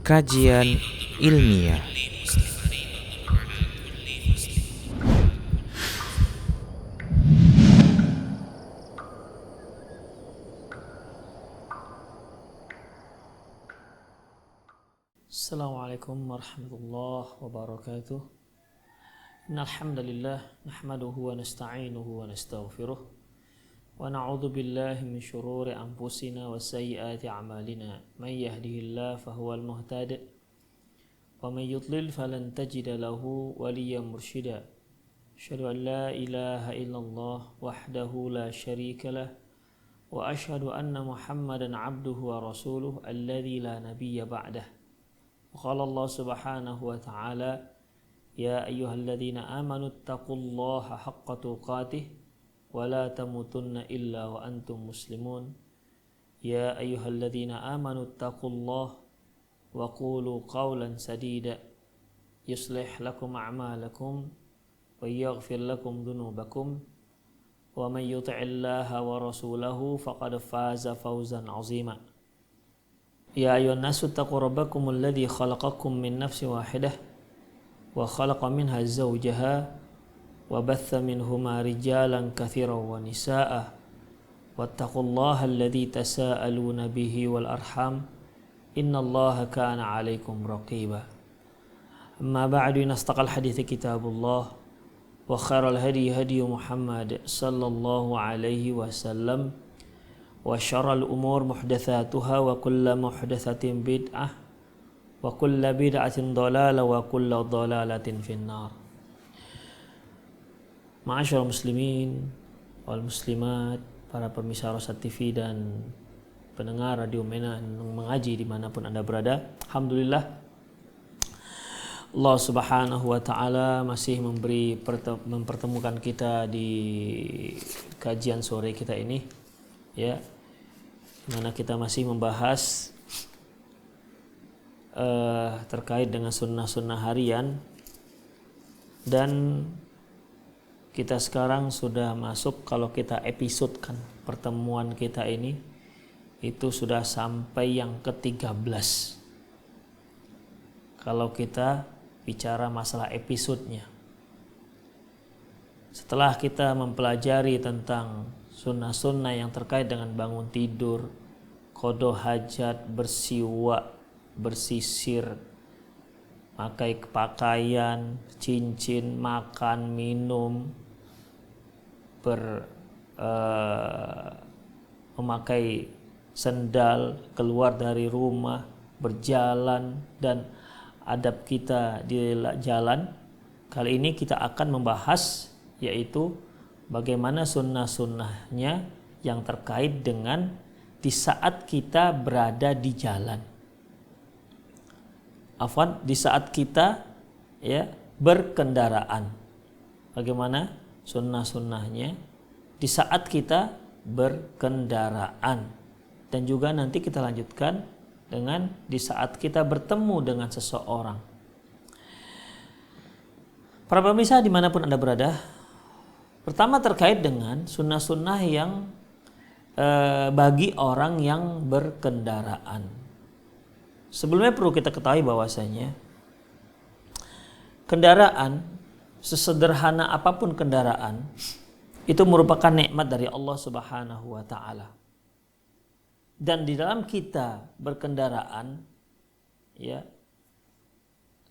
Kajian ilmiah. Assalamualaikum warahmatullahi wabarakatuh. Innal hamdalillah nahmaduhu wa nasta'inuhu wa nastaghfiruh wa na'udzu billahi min shururi anfusina wa sayyiati a'malina. May yahdihillahu fahuwal muhtadi wa may yudlil falan tajida lahu waliyyan mursyida. Asyhadu an la ilaha illallah wahdahu la syarika lah wa asyhadu anna Muhammadan 'abduhu wa rasuluhu alladzi la nabiyya ba'dah. Qala Allah Subhanahu wa ta'ala, ya ayyuhalladzina amanu taqullaha haqqa tuqatih wa la tamutunna illa wa antum muslimun. Ya ayyuhalladzina amanu taqullaha wa qulu qawlan sadida yuslih lakum a'malakum wa yaghfir lakum dhunubakum wa man yuti'illaha wa rasulahu faqad faza fawzan 'azima. Ya ayyuhan nasu taqu rabbakumul ladzi khalaqakum min nafsin wahidah wa khalaqa minha zawjaha wa batha minhuma rijalan katsiran wa nisaa'a wattaqullaha alladzi tasaaluna bihi wal arham innallaha kana 'alaikum raqiba. Amma ba'du, nastaqal hadithi kitabullah wa khairal hadi hadi Muhammad sallallahu alaihi wasallam wa syarrul umur muhdatsatuha wa kullu muhdatsatin bid'ah wa kullu bid'atin dhalalah wa kullu dhalalatin finnar. Ma'asyiral muslimin wal muslimat, para pemirsa Rosyad TV dan pendengar Radio Mena yang mengaji dimanapun Anda berada, alhamdulillah Allah Subhanahu wa ta'ala masih mempertemukan kita di kajian sore kita ini, ya, mana kita masih membahas terkait dengan sunnah-sunnah harian, dan kita sekarang sudah masuk, kalau kita episodekan pertemuan kita ini, itu sudah sampai yang ke-13 kalau kita bicara masalah episodenya. Setelah kita mempelajari tentang sunnah-sunnah yang terkait dengan bangun tidur, qada hajat, bersiwak, bersisir, pakai pakaian, cincin, makan, minum, memakai sendal, keluar dari rumah, berjalan, dan adab kita di jalan. Kali ini kita akan membahas yaitu bagaimana sunnah-sunnahnya yang terkait dengan di saat kita berada di jalan. Di saat kita, ya, berkendaraan. Bagaimana sunnah-sunnahnya di saat kita berkendaraan. Dan juga nanti kita lanjutkan dengan di saat kita bertemu dengan seseorang. Para pemirsa dimanapun Anda berada, pertama terkait dengan sunnah-sunnah yang bagi orang yang berkendaraan. Sebelumnya perlu kita ketahui bahwasanya kendaraan, sesederhana apapun kendaraan, itu merupakan nikmat dari Allah Subhanahu wa ta'ala. Dan di dalam kita berkendaraan, ya,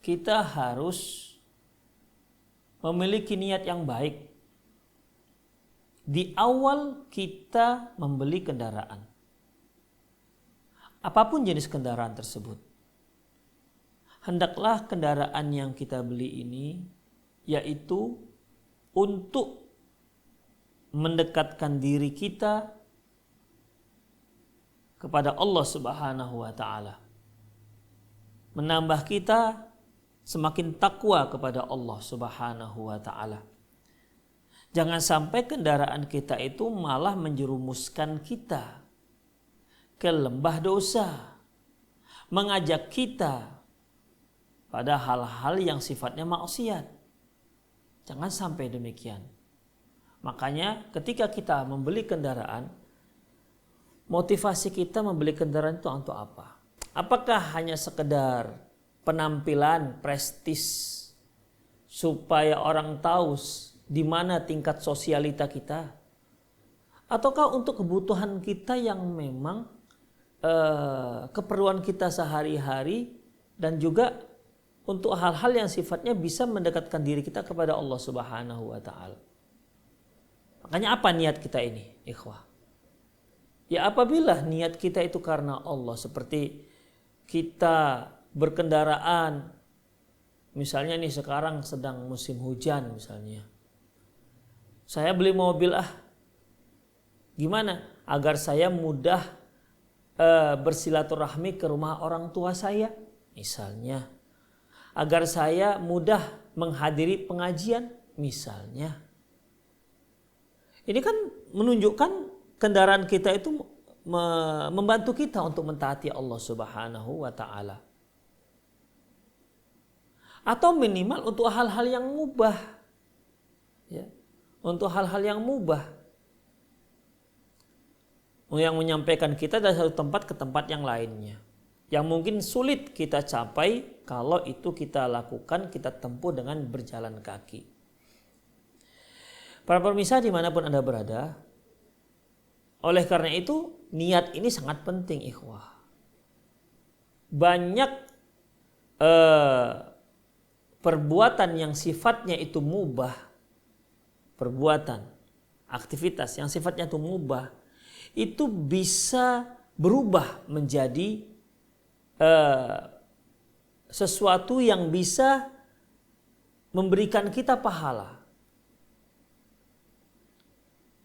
kita harus memiliki niat yang baik di awal kita membeli kendaraan, apapun jenis kendaraan tersebut. Hendaklah kendaraan yang kita beli ini yaitu untuk mendekatkan diri kita kepada Allah Subhanahu wa ta'ala, menambah kita semakin takwa kepada Allah Subhanahu wa ta'ala. Jangan sampai kendaraan kita itu malah menjerumuskan kita ke lembah dosa, mengajak kita pada hal-hal yang sifatnya maksiat. Jangan sampai demikian. Makanya ketika kita membeli kendaraan, motivasi kita membeli kendaraan itu untuk apa? Apakah hanya sekedar penampilan prestis supaya orang tahu di mana tingkat sosialita kita? Ataukah untuk kebutuhan kita yang memang keperluan kita sehari-hari dan juga untuk hal-hal yang sifatnya bisa mendekatkan diri kita kepada Allah Subhanahu wa taala. Makanya apa niat kita ini, ikhwah? Ya apabila niat kita itu karena Allah, seperti kita berkendaraan, misalnya nih sekarang sedang musim hujan misalnya. Saya beli mobil gimana? Agar saya mudah bersilaturahmi ke rumah orang tua saya misalnya. Agar saya mudah menghadiri pengajian misalnya. Ini kan menunjukkan kendaraan kita itu membantu kita untuk mentaati Allah Subhanahu wa taala. Atau minimal untuk hal-hal yang mubah. Ya. Untuk hal-hal yang mubah. Yang menyampaikan kita dari satu tempat ke tempat yang lainnya. Yang mungkin sulit kita capai kalau itu kita lakukan, kita tempuh dengan berjalan kaki. Para pemirsa dimanapun Anda berada, oleh karena itu niat ini sangat penting, ikhwah. Banyak perbuatan yang sifatnya itu mubah, perbuatan, aktivitas yang sifatnya itu mubah, itu bisa berubah menjadi sesuatu yang bisa memberikan kita pahala.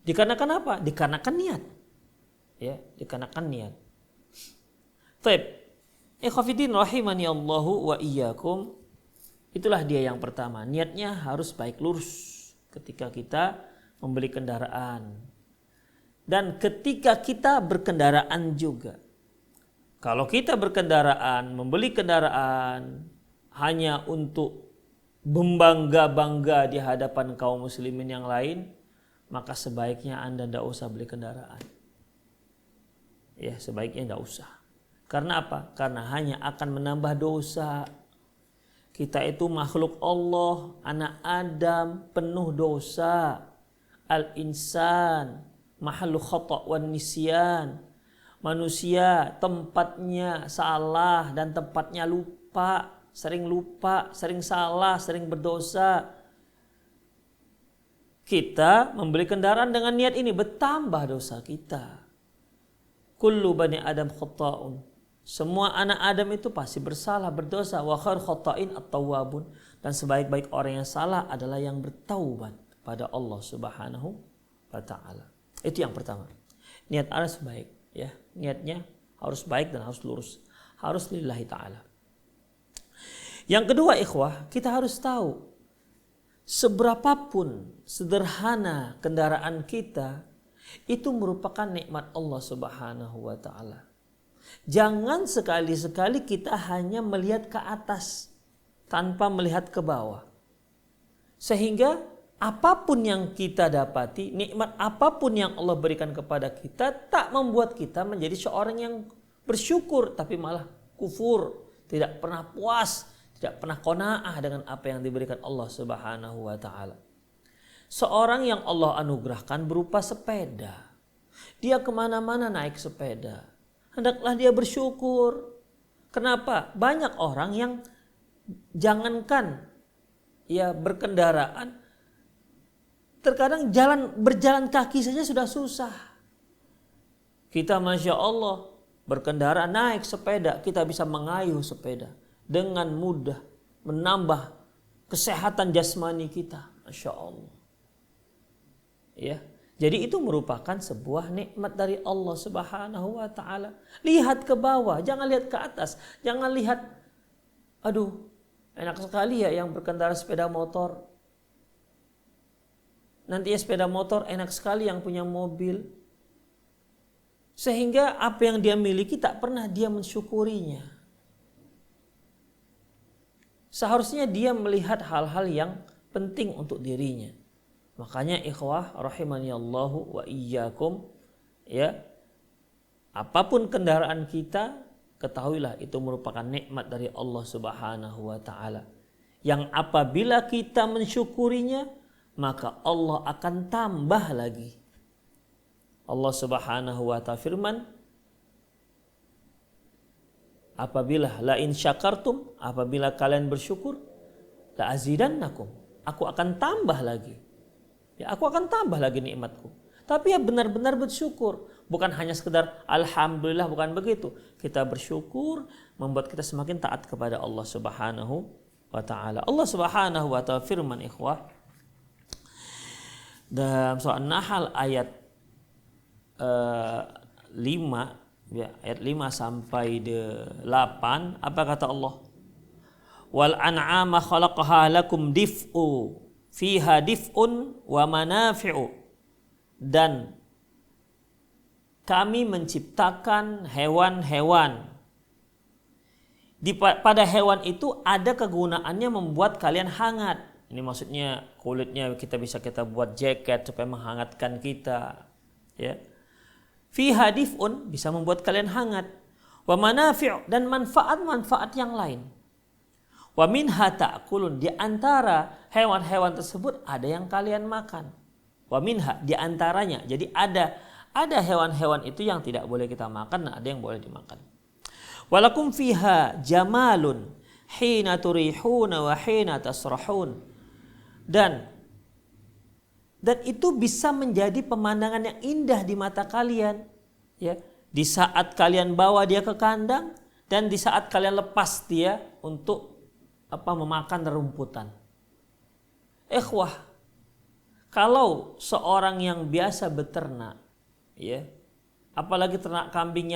Dikarenakan apa? Dikarenakan niat. Ya, dikarenakan niat. Baik. Ikhwafidin rahimani Allahu wa iyyakum. Itulah dia yang pertama. Niatnya harus baik lurus ketika kita membeli kendaraan. Dan ketika kita berkendaraan juga. Kalau kita berkendaraan, membeli kendaraan hanya untuk membangga-bangga di hadapan kaum muslimin yang lain, maka sebaiknya Anda tidak usah beli kendaraan. Ya, sebaiknya tidak usah. Karena apa? Karena hanya akan menambah dosa. Kita itu makhluk Allah, anak Adam, penuh dosa. Al-insan, mahallu khata' wan nisyan. Manusia tempatnya salah dan tempatnya lupa, sering salah, sering berdosa. Kita membeli kendaraan dengan niat ini, bertambah dosa kita. Kullu bani Adam khata'un. Semua anak Adam itu pasti bersalah, berdosa. Wa khair khata'in at-tawwabun. Dan sebaik-baik orang yang salah adalah yang bertaubat pada Allah Subhanahu wa taala. Itu yang pertama. Niat harus baik, ya. Niatnya harus baik dan harus lurus. Harus lillahi ta'ala. Yang kedua, ikhwah, kita harus tahu seberapapun sederhana kendaraan kita, itu merupakan nikmat Allah Subhanahu wa taala. Jangan sekali-sekali kita hanya melihat ke atas tanpa melihat ke bawah. Sehingga apapun yang kita dapati, nikmat apapun yang Allah berikan kepada kita, tak membuat kita menjadi seorang yang bersyukur, tapi malah kufur, tidak pernah puas, tidak pernah qanaah dengan apa yang diberikan Allah Subhanahu wa taala. Seorang yang Allah anugerahkan berupa sepeda, dia kemana-mana naik sepeda, hendaklah dia bersyukur. Kenapa? Banyak orang yang jangankan ya berkendaraan, terkadang berjalan kaki saja sudah susah. Kita Masya Allah berkendara naik sepeda, kita bisa mengayuh sepeda dengan mudah, menambah kesehatan jasmani kita. Masya Allah. Ya, jadi itu merupakan sebuah nikmat dari Allah Subhanahu wa taala. Lihat ke bawah, jangan lihat ke atas. Jangan lihat, aduh, enak sekali ya yang berkendara sepeda motor. Nanti ya sepeda motor enak sekali yang punya mobil. Sehingga apa yang dia miliki tak pernah dia mensyukurinya. Seharusnya dia melihat hal-hal yang penting untuk dirinya. Makanya ikhwah rahimani Allahu wa iyyakum, ya. Apapun kendaraan kita, ketahuilah itu merupakan nikmat dari Allah Subhanahu wa taala. Yang apabila kita mensyukurinya, maka Allah akan tambah lagi. Allah Subhanahu wa taala firman, apabila la in syakartum, apabila kalian bersyukur, la azidannakum, aku akan tambah lagi. Ya, aku akan tambah lagi nikmatku. Tapi ya benar-benar bersyukur, bukan hanya sekedar alhamdulillah, bukan begitu. Kita bersyukur membuat kita semakin taat kepada Allah Subhanahu wa taala. Allah Subhanahu wa taala firman, ikhwah, dalam surah An-Nahl ayat 5, ya, ayat 5 sampai 8, apa kata Allah? Wal an'ama khalaqaha lakum dif'u fiha dif'un wa manafi'u, dan kami menciptakan hewan-hewan. Pada hewan itu ada kegunaannya membuat kalian hangat. Ini maksudnya kulitnya bisa kita buat jaket supaya menghangatkan kita, ya. Fiha dif'un, bisa membuat kalian hangat. Wa manafi', dan manfaat-manfaat yang lain. Wa minha ta'kulun, di antara hewan-hewan tersebut ada yang kalian makan. Wa minha, di antaranya. Jadi ada hewan-hewan itu yang tidak boleh kita makan, ada yang boleh dimakan. Walakum fiha jamalun hina turihuna wa hina tasrahun. Dan itu bisa menjadi pemandangan yang indah di mata kalian, ya, di saat kalian bawa dia ke kandang dan di saat kalian lepas dia untuk memakan rerumputan. Ikhwah, kalau seorang yang biasa beternak, ya, apalagi ternak kambing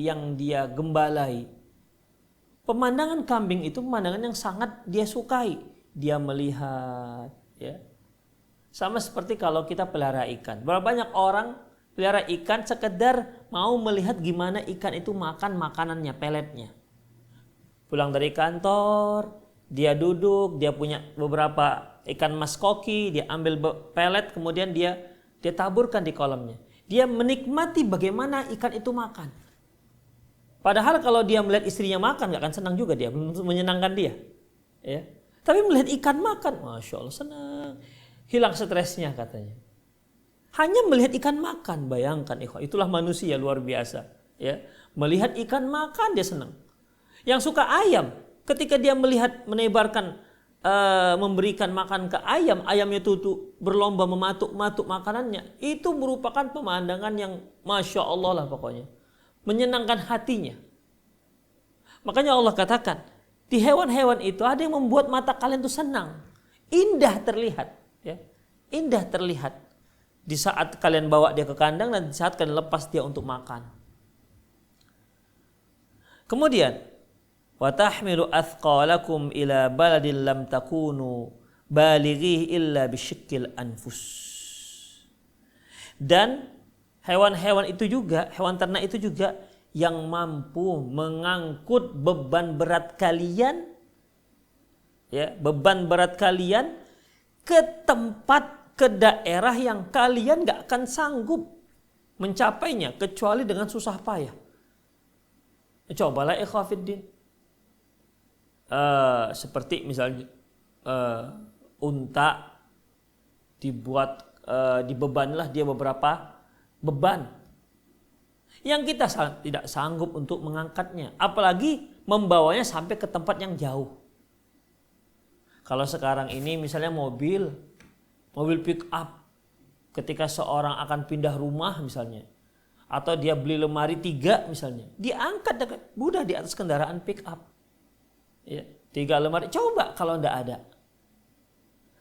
yang dia gembalai, pemandangan kambing itu pemandangan yang sangat dia sukai. Dia melihat, ya. Sama seperti kalau kita pelihara ikan. Berapa banyak orang pelihara ikan sekedar mau melihat gimana ikan itu makan makanannya, peletnya. Pulang dari kantor, dia duduk, dia punya beberapa ikan mas koki, dia ambil pelet, kemudian dia taburkan di kolamnya. Dia menikmati bagaimana ikan itu makan. Padahal kalau dia melihat istrinya makan, gak akan senang juga dia, belum menyenangkan dia, ya. Tapi melihat ikan makan, Masya Allah, senang. Hilang stresnya katanya. Hanya melihat ikan makan, bayangkan, itulah manusia luar biasa, ya. Melihat ikan makan dia senang. Yang suka ayam, ketika dia melihat menebarkan, memberikan makan ke ayam, ayamnya tuh berlomba mematuk-matuk makanannya, itu merupakan pemandangan yang Masya Allah lah pokoknya, menyenangkan hatinya. Makanya Allah katakan, di hewan-hewan itu ada yang membuat mata kalian tuh senang, indah terlihat, ya, indah terlihat di saat kalian bawa dia ke kandang dan di saat kalian lepas dia untuk makan. Kemudian, wa tahmilu athqalakum ila baladin lam takunu balighihi illa bisyiqqil anfus. Dan hewan-hewan itu juga, hewan ternak itu juga yang mampu mengangkut beban berat kalian, ya, beban berat kalian ke tempat, ke daerah yang kalian gak akan sanggup mencapainya kecuali dengan susah payah. Cobalah ikhwafiddin, seperti misalnya unta dibuat, dibebanlah dia beberapa beban yang kita tidak sanggup untuk mengangkatnya, apalagi membawanya sampai ke tempat yang jauh. Kalau sekarang ini misalnya mobil pick up, ketika seorang akan pindah rumah misalnya, atau dia beli lemari 3 misalnya, diangkat mudah di atas kendaraan pick up, ya, 3 lemari. Coba kalau tidak ada,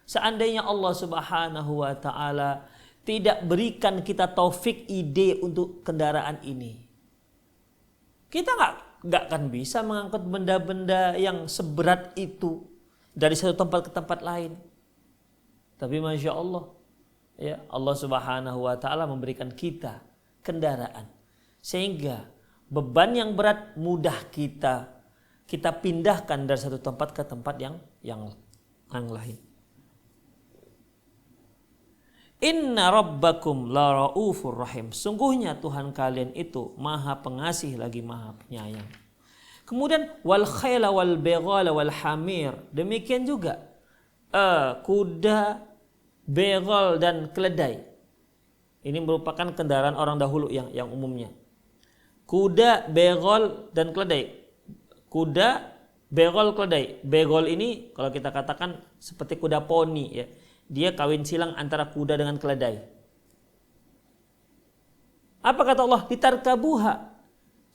seandainya Allah Subhanahu wa taala tidak berikan kita taufik ide untuk kendaraan ini, kita nggak akan bisa mengangkut benda-benda yang seberat itu dari satu tempat ke tempat lain. Tapi Masya Allah, ya, Allah Subhanahu wa taala memberikan kita kendaraan sehingga beban yang berat mudah kita pindahkan dari satu tempat ke tempat yang lain. Inna rabbakum la raufur rahim. Sungguhnya Tuhan kalian itu maha pengasih lagi maha penyayang. Kemudian wal khayla wal beghala wal hamir. Demikian juga kuda, beghal dan keledai. Ini merupakan kendaraan orang dahulu yang umumnya. Kuda, beghal dan keledai. Kuda, beghal, keledai. Beghal ini kalau kita katakan seperti kuda poni ya. Dia kawin silang antara kuda dengan keledai. Apa kata Allah? Litarkabuha,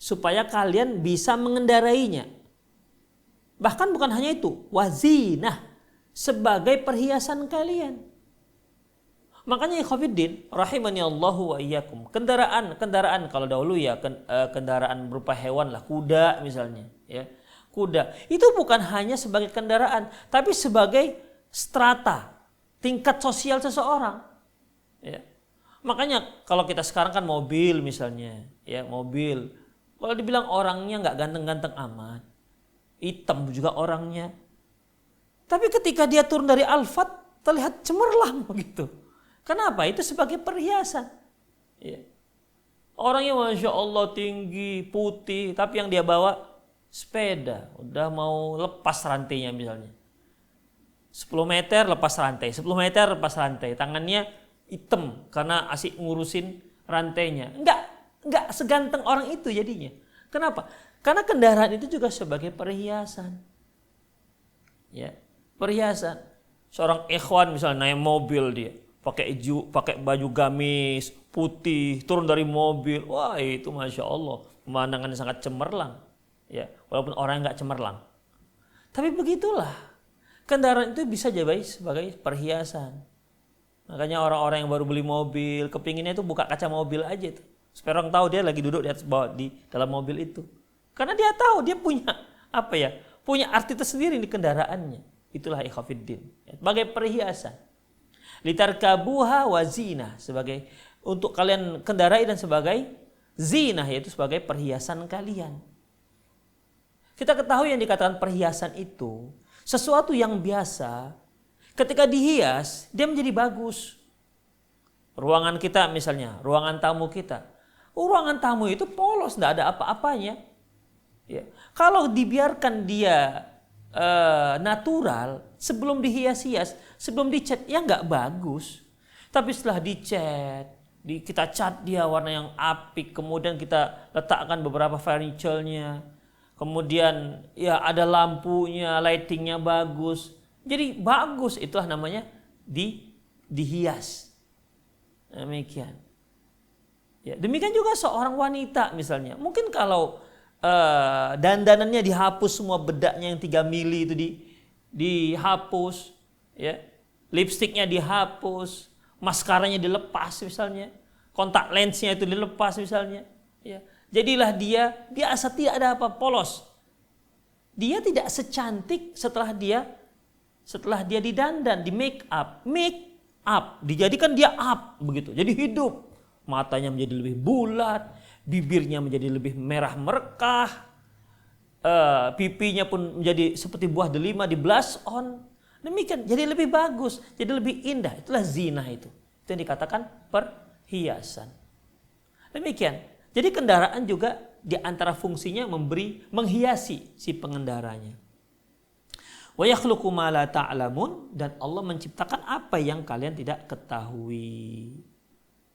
supaya kalian bisa mengendarainya. Bahkan bukan hanya itu, wazinah, sebagai perhiasan kalian. Makanya ikhwatiddin rahimani Allahu wa iyyakum. Kendaraan kalau dahulu ya kendaraan berupa hewan lah, kuda misalnya ya. Kuda itu bukan hanya sebagai kendaraan, tapi sebagai strata, tingkat sosial seseorang. Ya. Makanya kalau kita sekarang kan mobil misalnya, ya mobil. Kalau dibilang orangnya nggak ganteng-ganteng amat, hitam juga orangnya. Tapi ketika dia turun dari Alphard terlihat cemerlang begitu. Kenapa? Itu sebagai perhiasan. Ya. Orangnya Masya Allah tinggi, putih, tapi yang dia bawa sepeda. Udah mau lepas rantainya misalnya. 10 meter lepas rantai, 10 meter lepas rantai. Tangannya hitam karena asik ngurusin rantainya. Enggak seganteng orang itu jadinya. Kenapa? Karena kendaraan itu juga sebagai perhiasan. Ya, perhiasan. Seorang ikhwan misalnya naik mobil dia, pakai baju gamis putih, turun dari mobil. Wah, itu Masya Allah, pemandangan sangat cemerlang. Ya, walaupun orang enggak cemerlang. Tapi begitulah. Kendaraan itu bisa jadi sebagai perhiasan. Makanya orang-orang yang baru beli mobil, kepinginnya itu buka kaca mobil aja tuh. Supaya orang tahu dia lagi duduk di dalam mobil itu. Karena dia tahu dia punya punya arti tersendiri di kendaraannya. Itulah ikhwatiddin. Sebagai perhiasan. Litarkabuha wa zina, sebagai untuk kalian kendarai dan sebagai zina, yaitu sebagai perhiasan kalian. Kita ketahui yang dikatakan perhiasan itu sesuatu yang biasa. Ketika dihias, dia menjadi bagus. Ruangan kita misalnya, ruangan tamu kita. Ruangan tamu itu polos, tidak ada apa-apanya. Ya. Kalau dibiarkan dia natural, sebelum dihias-hias, sebelum dicat, ya nggak bagus. Tapi setelah dicat, kita cat dia warna yang apik, kemudian kita letakkan beberapa furniture-nya, kemudian ya ada lampunya, lightingnya bagus. Jadi bagus, itulah namanya dihias. Demikian. Ya, demikian juga seorang wanita misalnya. Mungkin kalau dandanannya dihapus semua, bedaknya yang 3 mili itu dihapus, ya. Lipstiknya dihapus, maskaranya dilepas misalnya, kontak lensnya itu dilepas misalnya, ya. Jadilah dia biasa, tidak ada apa, polos. Dia tidak secantik setelah dia didandan, di make up, dijadikan dia up begitu. Jadi hidup. Matanya menjadi lebih bulat, bibirnya menjadi lebih merah merekah, pipinya pun menjadi seperti buah delima di blush on. Demikian, jadi lebih bagus, jadi lebih indah. Itulah zina itu. Itu yang dikatakan perhiasan. Demikian. Jadi kendaraan juga di antara fungsinya menghiasi si pengendaranya. Wa yakhluqu ma la ta'lamun, dan Allah menciptakan apa yang kalian tidak ketahui.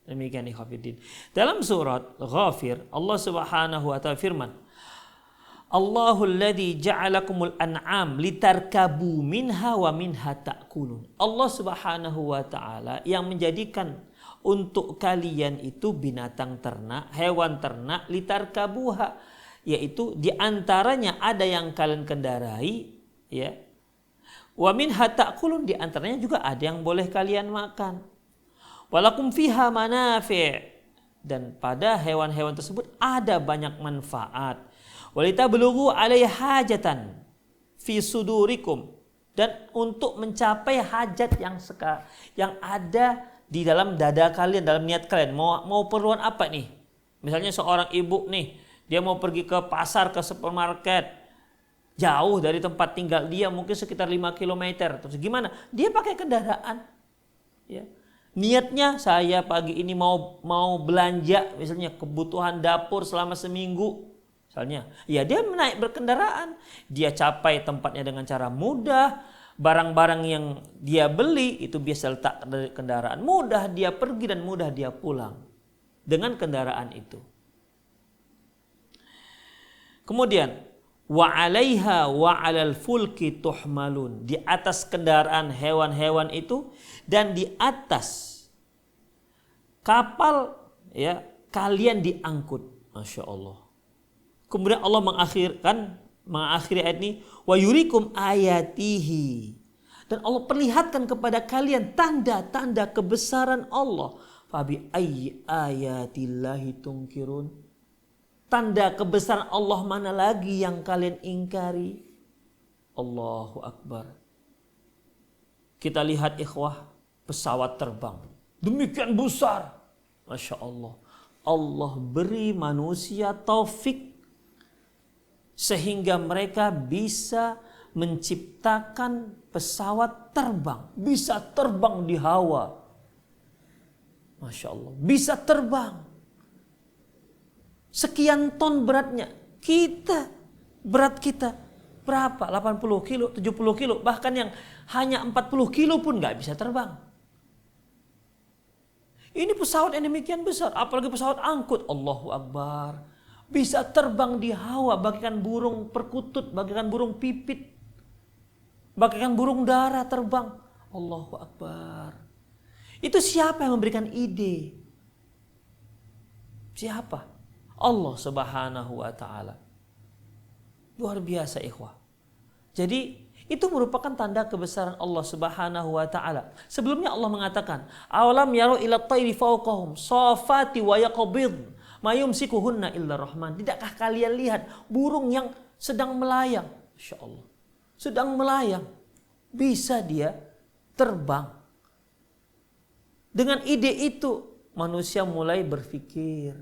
Demikian ikhwatiddin. Dalam surat Ghafir, Allah Subhanahu wa taala firman, Allahul ladzi ja'alakumul an'am litarkabu minha wa minha ta'kulun. Allah Subhanahu wa taala yang menjadikan untuk kalian itu binatang ternak, hewan ternak, litarkabuha, yaitu di antaranya ada yang kalian kendarai, ya. Wa minha ta'kulun, di antaranya juga ada yang boleh kalian makan. Walakum fiha manafi', dan pada hewan-hewan tersebut ada banyak manfaat. Walitablughu 'alaihi hajatan fi sudurikum, dan untuk mencapai hajat yang ada di dalam dada kalian, dalam niat kalian. Mau perluan apa nih? Misalnya seorang ibu nih, dia mau pergi ke pasar, ke supermarket, jauh dari tempat tinggal dia, mungkin sekitar 5 km. Terus gimana? Dia pakai kendaraan. Ya. Niatnya, saya pagi ini mau belanja misalnya kebutuhan dapur selama seminggu. Misalnya, ya dia naik berkendaraan, dia capai tempatnya dengan cara mudah, barang-barang yang dia beli itu biasa letak dari kendaraan, mudah dia pergi dan mudah dia pulang dengan kendaraan itu. Kemudian, wa 'alaiha wa 'alal fulki tuhmalun, di atas kendaraan hewan-hewan itu dan di atas kapal ya kalian diangkut. Masya Allah. Kemudian Allah mengakhiri ayat ini, wa yurikum ayatihi, dan Allah perlihatkan kepada kalian tanda-tanda kebesaran Allah. Fabi ayyi ayatillahi tungkirun, tanda kebesaran Allah mana lagi yang kalian ingkari? Allahu Akbar. Kita lihat ikhwah, pesawat terbang demikian besar, Masya Allah. Allah beri manusia taufik sehingga mereka bisa menciptakan pesawat terbang, bisa terbang di hawa. Masya Allah, bisa terbang. Sekian ton beratnya. Berat kita berapa? 80 kilo, 70 kilo. Bahkan yang hanya 40 kilo pun gak bisa terbang. Ini pesawat yang demikian besar. Apalagi pesawat angkut. Allahu Akbar. Bisa terbang di hawa bagaikan burung perkutut, bagaikan burung pipit, bagaikan burung dara terbang. Allahu Akbar. Itu siapa yang memberikan ide? Siapa? Allah Subhanahu wa Ta'ala. Luar biasa ikhwah. Jadi itu merupakan tanda kebesaran Allah Subhanahu wa Ta'ala. Sebelumnya Allah mengatakan, awalam yaru ila tayri fawqahum safati wa yaqbid mayumsikuhunna illa rahman. Tidakkah kalian lihat burung yang sedang melayang? Masya Allah. Sedang melayang. Bisa dia terbang. Dengan ide itu manusia mulai berpikir.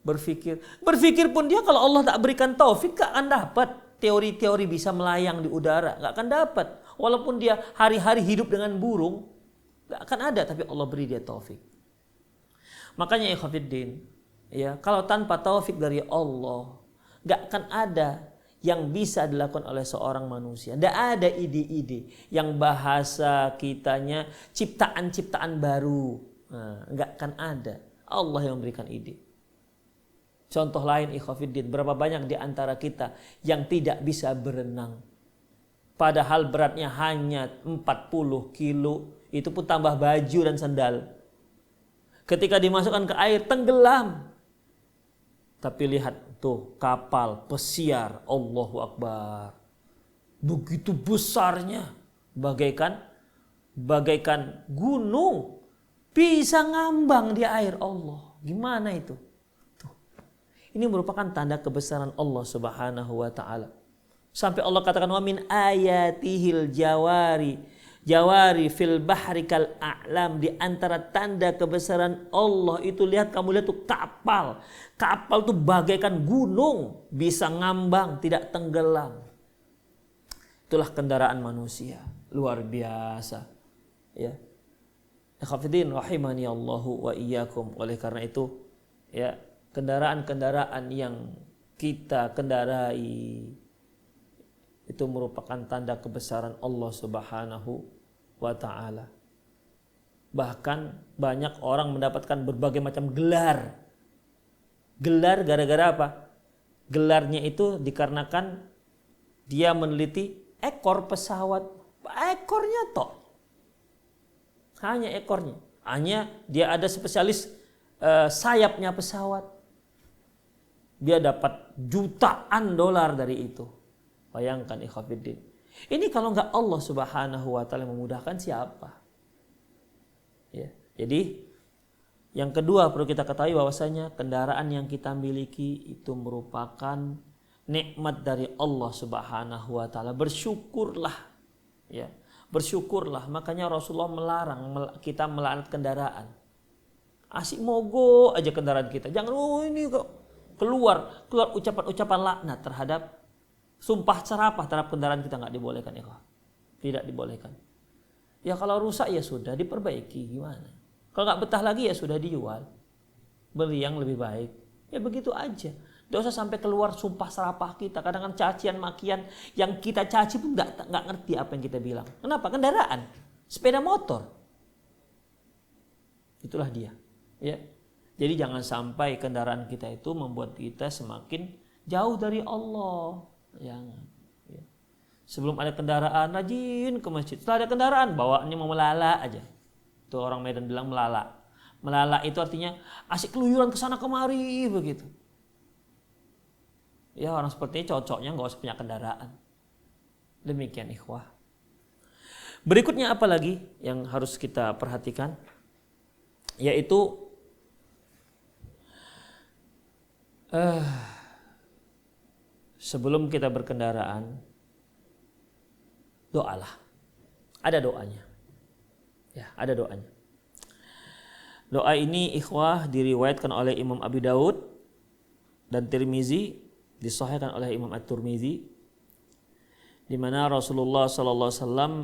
Berpikir pun dia kalau Allah tak berikan taufik gak akan dapat teori-teori bisa melayang di udara. Gak akan dapat. Walaupun dia hari-hari hidup dengan burung, gak akan ada. Tapi Allah beri dia taufik. Makanya ikhwafiddin, ya, kalau tanpa taufik dari Allah, gak akan ada yang bisa dilakukan oleh seorang manusia. Tidak ada ide-ide yang bahasa kitanya ciptaan-ciptaan baru. Gak akan ada. Allah yang memberikan ide. Contoh lain ikhwafiddin, berapa banyak di antara kita yang tidak bisa berenang. Padahal beratnya hanya 40 kilo, itu pun tambah baju dan sandal. Ketika dimasukkan ke air, tenggelam. Tapi lihat tuh kapal, pesiar, Allahu Akbar. Begitu besarnya, bagaikan gunung. Bisa ngambang di air Allah. Gimana itu? Tuh. Ini merupakan tanda kebesaran Allah Subhanahu wa Ta'ala. Sampai Allah katakan, wa min ayatihil jawari fil bahri kal a'lam, di antara tanda kebesaran Allah itu kamu lihat tuh kapal tuh bagaikan gunung, bisa ngambang, tidak tenggelam. Itulah kendaraan manusia, luar biasa ya. Ikhwatiddin rahimani Allahu wa iyyakum. Oleh karena itu ya, kendaraan-kendaraan yang kita kendarai itu merupakan tanda kebesaran Allah Subhanahu wa Ta'ala. Bahkan banyak orang mendapatkan berbagai macam gelar. Gelar gara-gara apa? Gelarnya itu dikarenakan dia meneliti ekor pesawat. Ekornya toh. Hanya ekornya. Hanya dia ada spesialis sayapnya pesawat. Dia dapat jutaan dolar dari itu. Bayangkan ikhwafiddin. Ini kalau enggak Allah Subhanahu wa Ta'ala memudahkan, siapa? Ya. Jadi yang kedua perlu kita ketahui bahwasanya kendaraan yang kita miliki itu merupakan nikmat dari Allah Subhanahu wa Ta'ala. Bersyukurlah. Ya. Bersyukurlah. Makanya Rasulullah melarang kita melaknat kendaraan. Asik mogok aja kendaraan kita. Jangan ini kok keluar ucapan-ucapan laknat terhadap, sumpah serapah terhadap kendaraan kita, nggak dibolehkan ya, tidak dibolehkan. Ya kalau rusak ya sudah diperbaiki, gimana? Kalau nggak betah lagi ya sudah dijual, beli yang lebih baik. Ya begitu aja. Tidak usah sampai keluar sumpah serapah kita. Kadang-kadang cacian makian yang kita caci pun nggak ngerti apa yang kita bilang. Kenapa? Kendaraan, sepeda motor. Itulah dia. Ya. Jadi jangan sampai kendaraan kita itu membuat kita semakin jauh dari Allah. Jangan. Ya. Sebelum ada kendaraan rajin ke masjid. Setelah ada kendaraan bawaannya mau melala aja. Itu orang Medan bilang melala. Melala itu artinya asik keluyuran ke sana kemari begitu. Ya orang seperti ini cocoknya nggak usah punya kendaraan. Demikian ikhwah. Berikutnya apa lagi yang harus kita perhatikan? Yaitu sebelum kita berkendaraan, doalah. Ada doanya. Ya, ada doanya. Doa ini ikhwah diriwayatkan oleh Imam Abi Daud dan Tirmizi, disahihkan oleh Imam At-Tirmizi, di mana Rasulullah sallallahu alaihi wasallam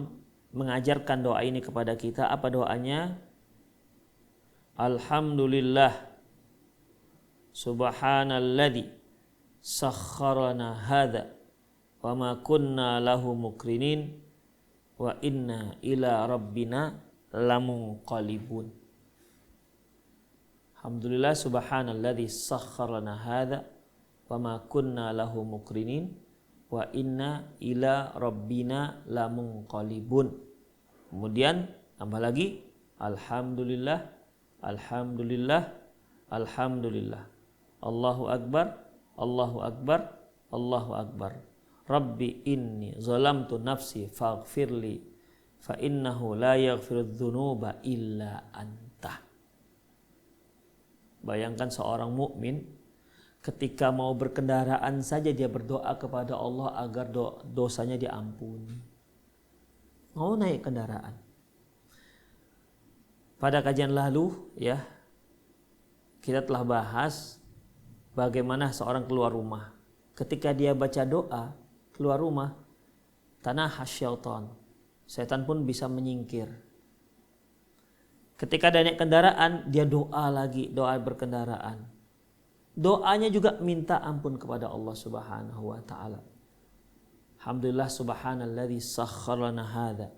mengajarkan doa ini kepada kita. Apa doanya? Alhamdulillah subhanalladzi sakharana hadza wa ma kunna lahu muqrinin wa inna ila rabbina lamunqalibun. Alhamdulillah subhanalladzi sakharana hadza wa ma kunna lahu muqrinin wa inna ila rabbina lamunqalibun. Kemudian tambah lagi alhamdulillah, alhamdulillah, alhamdulillah. Allahu akbar, Allahu akbar, Allahu akbar. Rabbi inni zalamtu nafsi faghfirli fa innahu la yaghfirudz dzunuba illa anta. Bayangkan seorang mukmin ketika mau berkendaraan saja dia berdoa kepada Allah agar dosanya diampuni. Mau naik kendaraan. Pada kajian lalu ya kita telah bahas bagaimana seorang keluar rumah. Ketika dia baca doa keluar rumah, tanahas syaitan. Setan pun bisa menyingkir. Ketika dia naik kendaraan, dia doa lagi, doa berkendaraan. Doanya juga minta ampun kepada Allah Subhanahu wa taala. Alhamdulillah subhanalladzi sakhkhara lana hadza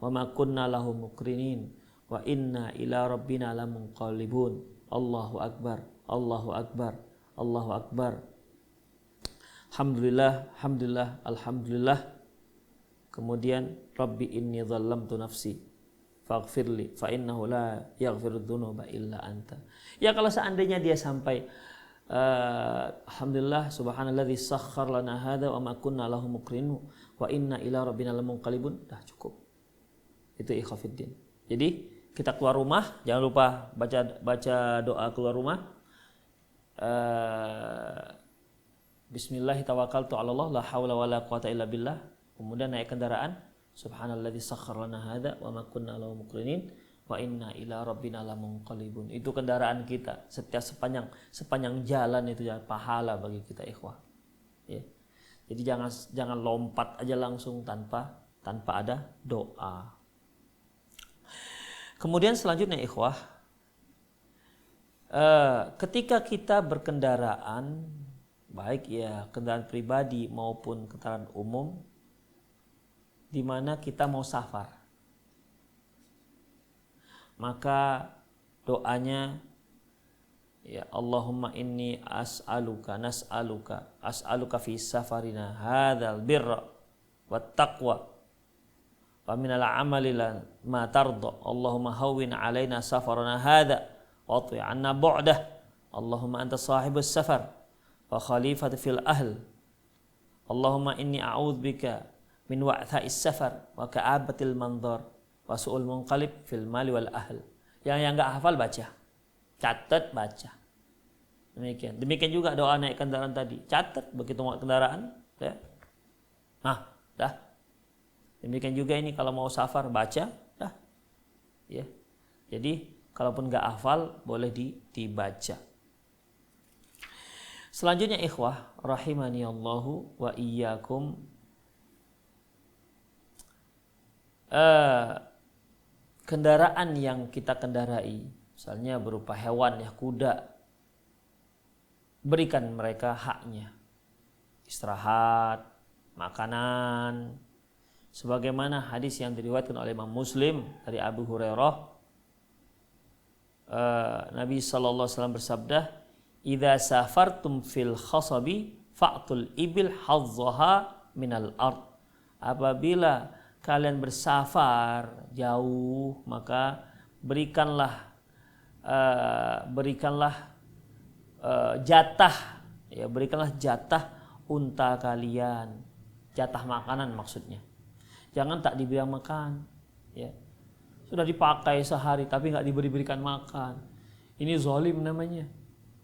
wa ma kunna lahu muqrinin wa inna ila rabbina lamunqalibun. Allahu akbar, Allahu akbar, Allahu akbar. Alhamdulillah, alhamdulillah, alhamdulillah. Kemudian Rabbi inni zalamtu nafsi faghfirli fa innahu la yaghfirudz dzunuba illa anta. Ya kalau seandainya dia sampai alhamdulillah subhanalladzi sakhkhara lana hadza wa ma kunna lahu muqrinin wa inna ila rabbina lamunqalibun, dah cukup. Itu ikhwafiddin. Jadi kita keluar rumah jangan lupa baca doa keluar rumah. Bismillah tawakkaltu 'ala Allah la haula wala quwata illa billah. Kemudian naik kendaraan subhanalladzi sakhkhara lana hadza wa ma kunna lahu muqrinin wa inna ila rabbina lamunqalibun. Itu kendaraan kita setiap sepanjang jalan itu pahala bagi kita ikhwah. Ya. Jadi jangan lompat aja langsung tanpa ada doa. Kemudian selanjutnya ikhwah, ketika kita berkendaraan, baik ya kendaraan pribadi maupun kendaraan umum, di mana kita mau safar, maka doanya ya Allahumma inni nas'aluka fi safarina hadzal birra wat taqwa wa minal amali ma tarda. Allahumma hawwin alaina safarana hadza wa atwi 'anna bu'dah. Allahumma anta sahibus safar wa khalifatu fil ahl. Allahumma inni a'udzubika min wa'tha'is safar wa ka'abatil manzar wa su'ul munqalib fil mali wal ahl. Yang enggak hafal baca. Catat baca. Demikian juga doa naik kendaraan tadi. Catat begitu mau kendaraan, ya. Nah, dah. Demikian juga ini kalau mau safar baca, dah. Ya. Jadi kalaupun enggak hafal boleh dibaca. Selanjutnya ikhwah rahimani Allahu wa iyyakum, kendaraan yang kita kendarai misalnya berupa hewan ya kuda, berikan mereka haknya. Istirahat, makanan. Sebagaimana hadis yang diriwayatkan oleh Imam Muslim dari Abu Hurairah, Nabi sallallahu alaihi wasallam bersabda, "Idza safartum fil khasabi fa'tul ibil hazzaha minal ard." Apabila kalian bersafar jauh, maka berikanlah jatah, ya, berikanlah jatah unta kalian, jatah makanan maksudnya. Jangan tak diberi makan, ya. Sudah dipakai sehari tapi nggak diberikan makan. Ini zalim namanya.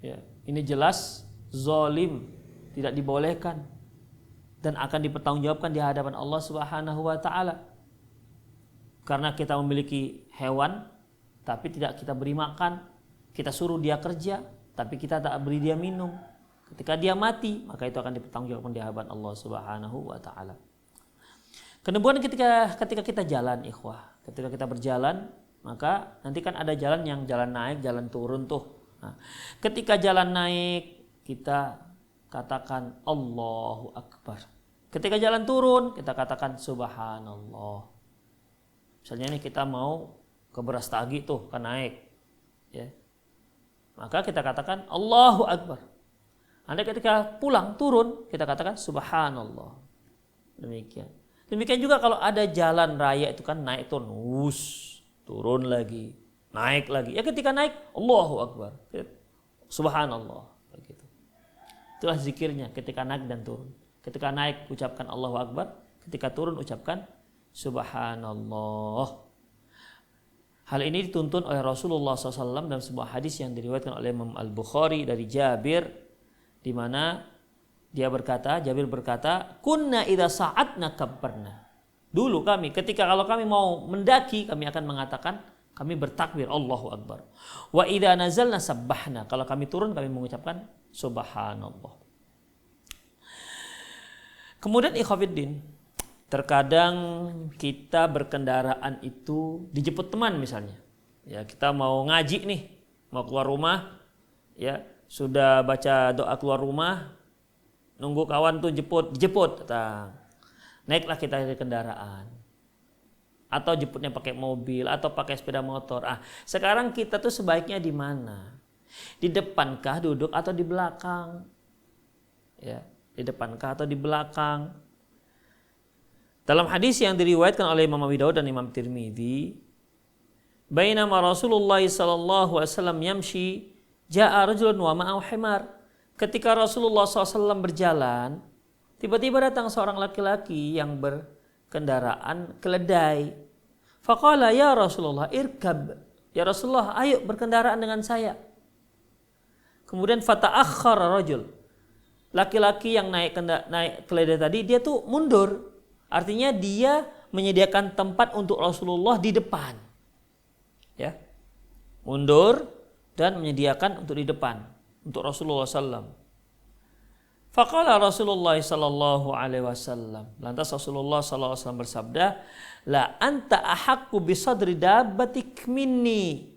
Ya, ini jelas zalim, tidak dibolehkan dan akan dipertanggungjawabkan di hadapan Allah Subhanahu wa taala. Karena kita memiliki hewan tapi tidak kita beri makan, kita suruh dia kerja tapi kita tak beri dia minum. Ketika dia mati, maka itu akan dipertanggungjawabkan di hadapan Allah Subhanahu wa taala. Kemudian ketika kita jalan, ikhwah, ketika kita berjalan, maka nanti kan ada jalan yang jalan naik, jalan turun tuh. Nah, ketika jalan naik, kita katakan Allahu Akbar. Ketika jalan turun, kita katakan Subhanallah. Misalnya nih kita mau ke Brastagi tuh, kan naik, ya. Maka kita katakan Allahu Akbar. Anda ketika pulang turun, kita katakan Subhanallah. Demikian juga kalau ada jalan raya itu kan naik turun, turun lagi, naik lagi. Ya ketika naik Allahu Akbar, Subhanallah, begitu. Itulah zikirnya ketika naik dan turun. Ketika naik ucapkan Allahu Akbar, ketika turun ucapkan Subhanallah. Hal ini dituntun oleh Rasulullah SAW dalam sebuah hadis yang diriwayatkan oleh Imam Al-Bukhari dari Jabir, di mana Jabir berkata, kunna idza sa'atna kabbarna. Dulu kami ketika kalau kami mau mendaki, kami akan mengatakan, kami bertakbir Allahu Akbar. Wa idza nazalna sabbahna. Kalau kami turun kami mengucapkan subhanallah. Kemudian ikhwatiddin, terkadang kita berkendaraan itu dijemput teman misalnya. Ya, kita mau ngaji nih, mau keluar rumah, ya, sudah baca doa keluar rumah, nunggu kawan tuh dijemput, datang. Naiklah kita dari kendaraan. Atau jemputnya pakai mobil atau pakai sepeda motor. Sekarang kita tuh sebaiknya di mana? Di depankah duduk atau di belakang? Ya, di depankah atau di belakang? Dalam hadis yang diriwayatkan oleh Imam Abi Dawud dan Imam Tirmidzi, bainama Rasulullah sallallahu alaihi wasallam yamshi, ja'a rajulun wa ma'ahu himar. Ketika Rasulullah SAW berjalan, tiba-tiba datang seorang laki-laki yang berkendaraan keledai. Faqala ya Rasulullah irkab. Ya Rasulullah, ayo berkendaraan dengan saya. Kemudian fata'akhkhara rajul. Laki-laki yang naik keledai tadi, dia tuh mundur. Artinya dia menyediakan tempat untuk Rasulullah di depan. Ya. Mundur dan menyediakan untuk di depan untuk Rasulullah SAW. Faqala Rasulullah sallallahu alaihi wasallam. Lantas Rasulullah sallallahu alaihi wasallam bersabda, "La anta ahaqqu bi sadri dabbatik minni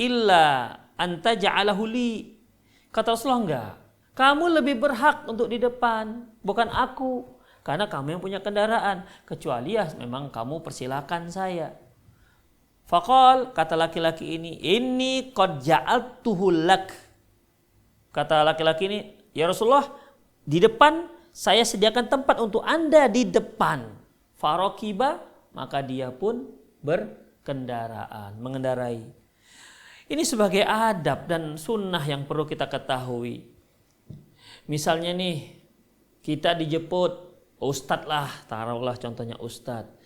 illa anta ja'alahu li." Kata Rasulullah, enggak. Kamu lebih berhak untuk di depan, bukan aku. Karena kamu yang punya kendaraan, kecuali ya memang kamu persilakan saya. Faqal, kata laki-laki ini, "Inni qad ja'altuhu lak." Kata laki-laki ini, ya Rasulullah, di depan saya sediakan tempat untuk Anda di depan. Farokiba, maka dia pun berkendaraan, mengendarai. Ini sebagai adab dan sunnah yang perlu kita ketahui. Misalnya nih, kita dijemput, ustadz lah, taruhlah contohnya ustadz.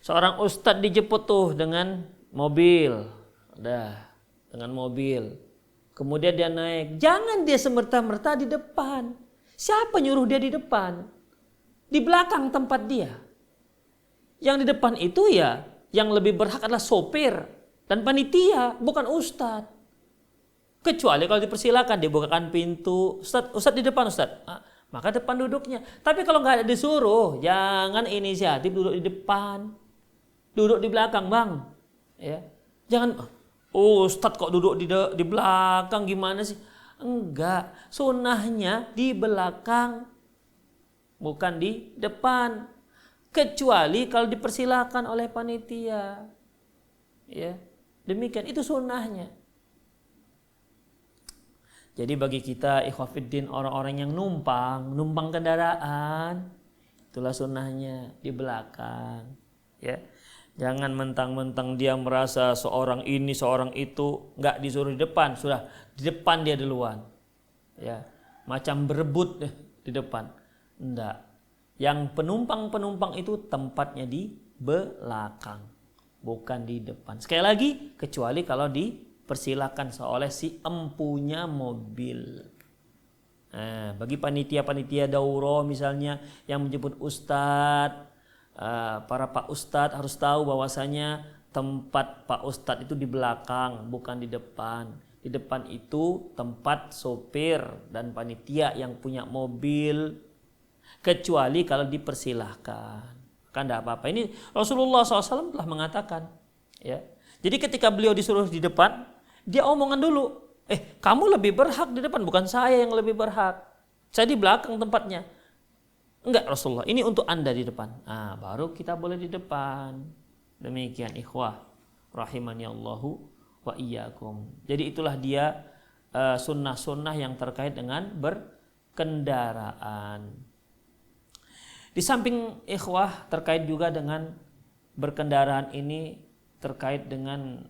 Seorang ustadz dijemput tuh dengan mobil, dengan mobil. Kemudian dia naik, jangan dia semerta-merta di depan. Siapa nyuruh dia di depan? Di belakang tempat dia. Yang di depan itu ya, yang lebih berhak adalah sopir dan panitia, bukan ustadz. Kecuali kalau dipersilakan, dibukakan pintu, ustadz di depan ustadz. Maka depan duduknya. Tapi kalau nggak ada disuruh, jangan inisiatif duduk di depan, duduk di belakang bang. Ya, jangan. Oh, ustadz kok duduk di belakang, gimana sih? Enggak, sunnahnya di belakang, bukan di depan. Kecuali kalau dipersilakan oleh panitia. Ya, demikian, itu sunnahnya. Jadi bagi kita ikhwafiddin, orang-orang yang numpang kendaraan, itulah sunnahnya di belakang. Ya, jangan mentang-mentang dia merasa seorang ini seorang itu nggak disuruh di depan, sudah di depan dia duluan. Ya, macam berebut di depan. Enggak. Yang penumpang itu tempatnya di belakang, bukan di depan. Sekali lagi, kecuali kalau dipersilakan oleh si empunya mobil. Nah, bagi panitia daurah misalnya yang menyebut ustadz, para pak ustadz harus tahu bahwasanya tempat pak ustadz itu di belakang, bukan di depan. Di depan itu tempat sopir dan panitia yang punya mobil, kecuali kalau dipersilahkan. Kan tidak apa-apa. Ini Rasulullah SAW telah mengatakan. Ya. Jadi ketika beliau disuruh di depan, dia omongan dulu. Kamu lebih berhak di depan, bukan saya yang lebih berhak. Saya di belakang tempatnya. Enggak Rasulullah, ini untuk Anda di depan. Nah, baru kita boleh di depan. Demikian ikhwah rahimani Allahu wa iyyakum. Jadi itulah dia sunnah-sunnah yang terkait dengan berkendaraan. Di samping ikhwah terkait juga dengan berkendaraan ini terkait dengan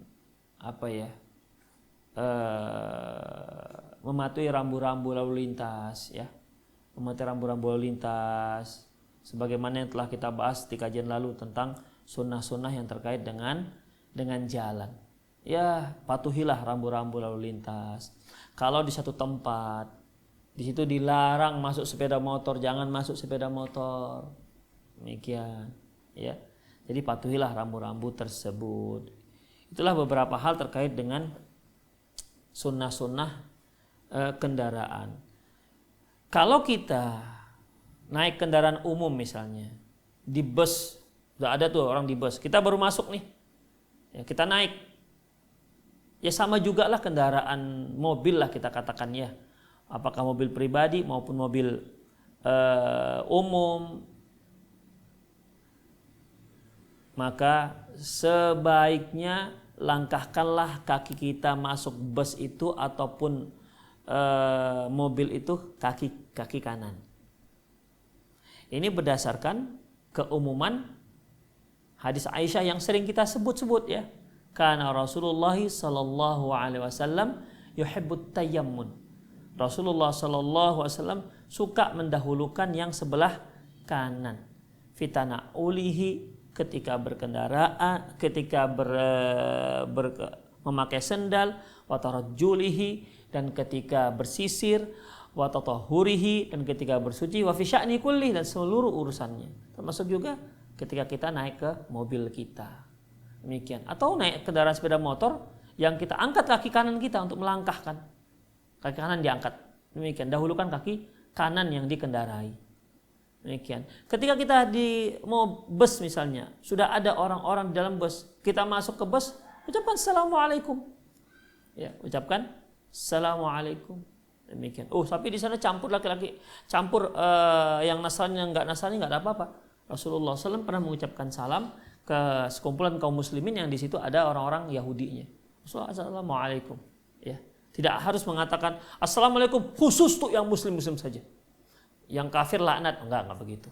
mematuhi rambu-rambu lalu lintas, ya. Mematuhi rambu-rambu lalu lintas sebagaimana yang telah kita bahas di kajian lalu tentang sunnah-sunnah yang terkait dengan jalan. Ya, patuhilah rambu-rambu lalu lintas. Kalau di satu tempat di situ dilarang masuk sepeda motor, jangan masuk sepeda motor. Demikian, ya. Jadi patuhilah rambu-rambu tersebut. Itulah beberapa hal terkait dengan sunnah-sunnah kendaraan. Kalau kita naik kendaraan umum misalnya, di bus, udah ada tuh orang di bus, kita baru masuk nih, ya, kita naik, ya sama juga lah kendaraan mobil lah kita katakan, ya. Apakah mobil pribadi maupun mobil umum, maka sebaiknya langkahkanlah kaki kita masuk bus itu ataupun mobil itu kaki kanan. Ini berdasarkan keumuman hadis Aisyah yang sering kita sebut-sebut, ya. Karena Rasulullah sallallahu alaihi wasallam yuhibbut tayammun. Rasulullah sallallahu alaihi wasallam suka mendahulukan yang sebelah kanan. Fitana ulihi, ketika berkendaraan, ketika memakai sendal, wa tarajjulihi, dan ketika bersisir, wa tatahhurihi, dan ketika bersuci, wa fi sya'ni kulli, dan seluruh urusannya. Termasuk juga ketika kita naik ke mobil kita. Demikian. Atau naik kendaraan sepeda motor yang kita angkat kaki kanan kita untuk melangkahkan. Kaki kanan diangkat. Demikian. Dahulukan kaki kanan yang dikendarai. Demikian. Ketika kita mau bus misalnya, sudah ada orang-orang di dalam bus, kita masuk ke bus, ucapkan assalamualaikum. Ya, ucapkan assalamualaikum. Demikian. Tapi di sana campur laki-laki, campur yang Nasrani yang enggak Nasrani, enggak ada apa-apa. Rasulullah SAW pernah mengucapkan salam ke sekumpulan kaum muslimin yang di situ ada orang-orang Yahudinya. Assalamualaikum. Ya. Tidak harus mengatakan assalamualaikum khusus untuk yang muslim-muslim saja. Yang kafir laknat, enggak begitu.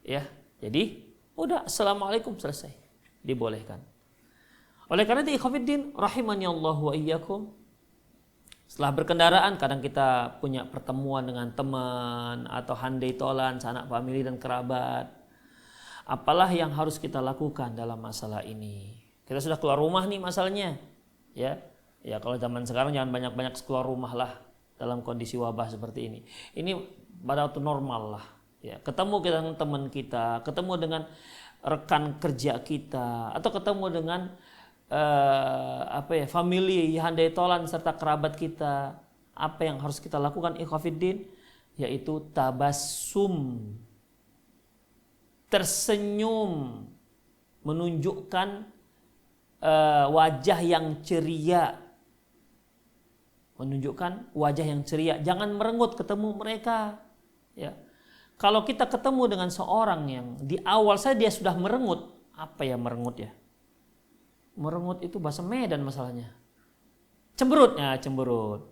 Ya, jadi udah assalamualaikum selesai, dibolehkan. Oleh karena itu ikhwatiddin rahimani Allah wa iyyakum, setelah berkendaraan kadang kita punya pertemuan dengan teman atau handai tolan, sanak famili dan kerabat. Apalah yang harus kita lakukan dalam masalah ini? Kita sudah keluar rumah nih masalahnya, ya. Ya kalau zaman sekarang jangan banyak-banyak keluar rumah lah dalam kondisi wabah seperti ini. Ini pada waktu normal lah. Ya, ketemu kita dengan teman kita, ketemu dengan rekan kerja kita, atau ketemu dengan family, handai tolan serta kerabat kita. Apa yang harus kita lakukan ikhwatiddin? Yaitu tabassum, tersenyum, menunjukkan wajah yang ceria. menunjukkan wajah yang ceria. Jangan merengut ketemu mereka. Ya. Kalau kita ketemu dengan seorang yang di awal saya dia sudah merengut, apa ya merengut ya? Merengut itu bahasa Medan masalahnya. Cemberut, ya cemberut.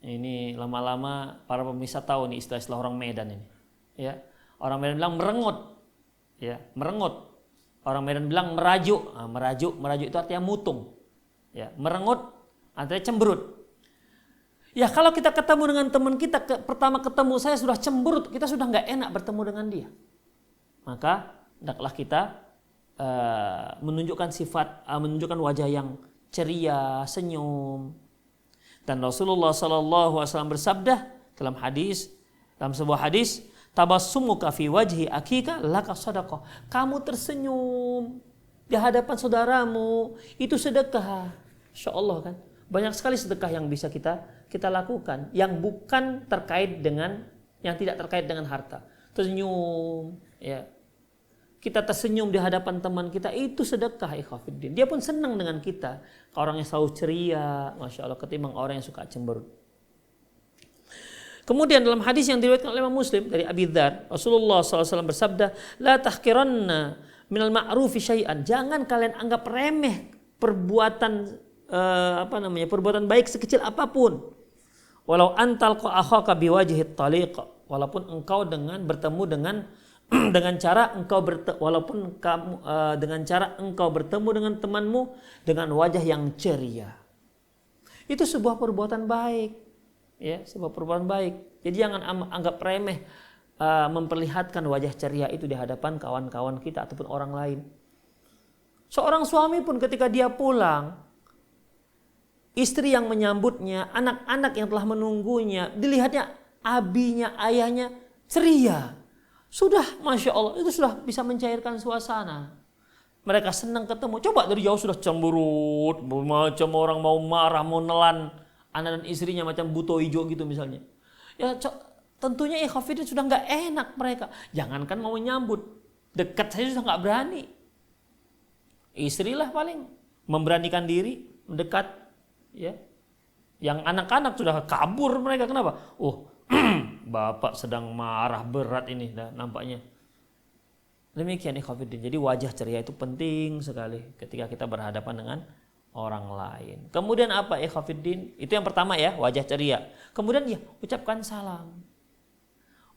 Ini lama-lama para pemirsa tahu nih istilah-istilah orang Medan ini. Ya, orang Medan bilang merengut, ya merengut. Orang Medan bilang merajuk, merajuk itu artinya mutung. Ya, merengut artinya cemberut. Ya kalau kita ketemu dengan teman kita, pertama ketemu saya sudah cemberut, kita sudah nggak enak bertemu dengan dia. Maka hendaklah kita menunjukkan sifat, menunjukkan wajah yang ceria, senyum. Dan Rasulullah SAW bersabda dalam sebuah hadis, tabassumuka fi wajhi akika laka sadaqah. Kamu tersenyum di hadapan saudaramu itu sedekah. Insyaallah kan. Banyak sekali sedekah yang bisa kita lakukan yang bukan terkait dengan yang tidak terkait dengan harta. Tersenyum, ya. Kita tersenyum di hadapan teman kita itu sedekah, ikhwatiddin. Dia pun senang dengan kita. Orang yang selalu ceria, masya Allah, ketimbang orang yang suka cemberut. Kemudian dalam hadis yang diriwayatkan oleh Imam Muslim dari Abi Dzar, Rasulullah SAW bersabda, la tahqiranna minal ma'rufi syai'an. Jangan kalian anggap remeh perbuatan perbuatan baik sekecil apapun. Walau antal akhaka biwajhit taliq, walaupun engkau bertemu dengan cara engkau bertemu dengan temanmu dengan wajah yang ceria. Itu sebuah perbuatan baik, ya, sebuah perbuatan baik. Jadi jangan anggap remeh memperlihatkan wajah ceria itu di hadapan kawan-kawan kita ataupun orang lain. Seorang suami pun ketika dia pulang, istri yang menyambutnya, anak-anak yang telah menunggunya, dilihatnya abinya, ayahnya ceria. Sudah, Masya Allah, itu sudah bisa mencairkan suasana. Mereka senang ketemu. Coba dari jauh sudah cemberut, macam orang mau marah, mau nelan anak dan istrinya macam buto hijau gitu misalnya. Ya tentunya ikhwatiddin sudah nggak enak mereka. Jangankan mau nyambut, dekat saja sudah nggak berani. Istri lah paling memberanikan diri mendekat. Ya, yang anak-anak sudah kabur mereka. Kenapa? Bapak sedang marah berat ini nampaknya. Demikian ikhwatiddin. Jadi wajah ceria itu penting sekali ketika kita berhadapan dengan orang lain. Kemudian apa ikhwatiddin? Itu yang pertama ya, wajah ceria. Kemudian ya, ucapkan salam.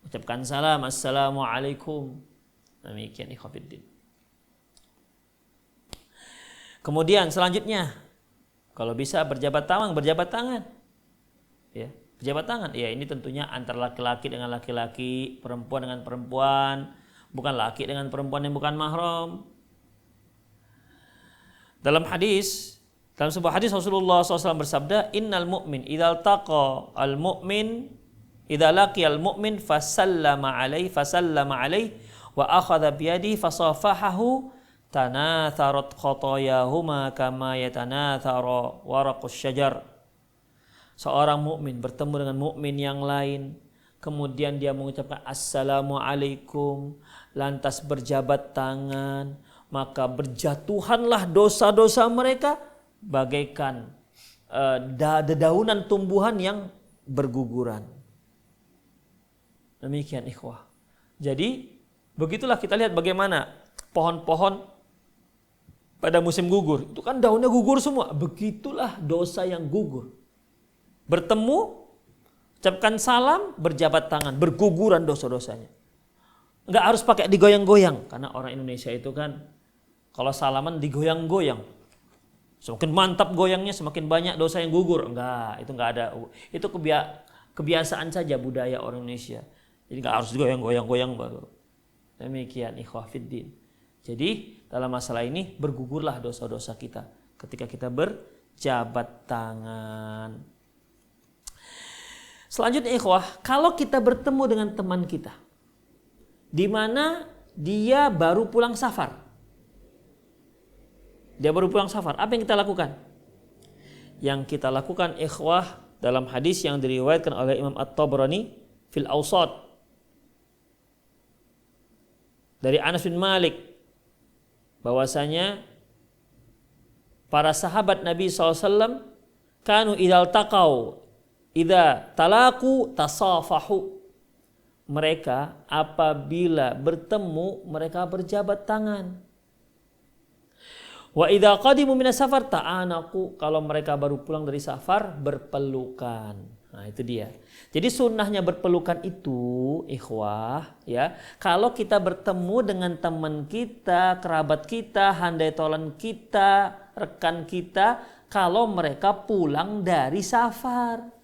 Ucapkan salam, assalamualaikum. Demikian ikhwatiddin. Kemudian selanjutnya, kalau bisa berjabat tangan. Ya. Pejabat tangan, ya ini tentunya antara laki-laki dengan laki-laki, perempuan dengan perempuan, bukan laki dengan perempuan yang bukan mahram. Dalam sebuah hadis Rasulullah SAW bersabda, innal mu'min idza altaqa al-mu'min idza laqiya al-mu'min fasallama alaihi wa akhadha biyadihi fasafahahu tanatharat khatayahuma kama yatanathara waraqus syajar. Seorang mukmin bertemu dengan mukmin yang lain, kemudian dia mengucapkan assalamualaikum, lantas berjabat tangan, maka berjatuhanlah dosa-dosa mereka bagaikan dedaunan tumbuhan yang berguguran. Demikian ikhwah. Jadi begitulah kita lihat bagaimana pohon-pohon pada musim gugur, itu kan daunnya gugur semua. Begitulah dosa yang gugur. Bertemu, ucapkan salam, berjabat tangan, berguguran dosa-dosanya. Enggak harus pakai digoyang-goyang, karena orang Indonesia itu kan kalau salaman digoyang-goyang. Semakin mantap goyangnya, semakin banyak dosa yang gugur. Enggak, itu enggak ada. Itu kebiasaan saja budaya orang Indonesia. Jadi enggak harus digoyang-goyang baru. Demikian ikhwah fiddin. Jadi dalam masalah ini bergugurlah dosa-dosa kita ketika kita berjabat tangan. Selanjutnya ikhwah, kalau kita bertemu dengan teman kita di mana dia baru pulang safar. Apa yang kita lakukan? Yang kita lakukan ikhwah dalam hadis yang diriwayatkan oleh Imam At-Tabrani fil Awsat dari Anas bin Malik bahwasanya para sahabat Nabi SAW kanu idal taqau idza talaku tasafahu. Mereka apabila bertemu mereka berjabat tangan. Wa idza qadimu minas safar ta'anaku. Kalau mereka baru pulang dari safar berpelukan. Nah, itu dia. Jadi sunnahnya berpelukan itu, ikhwah, ya. Kalau kita bertemu dengan teman kita, kerabat kita, handai tolan kita, rekan kita, kalau mereka pulang dari safar.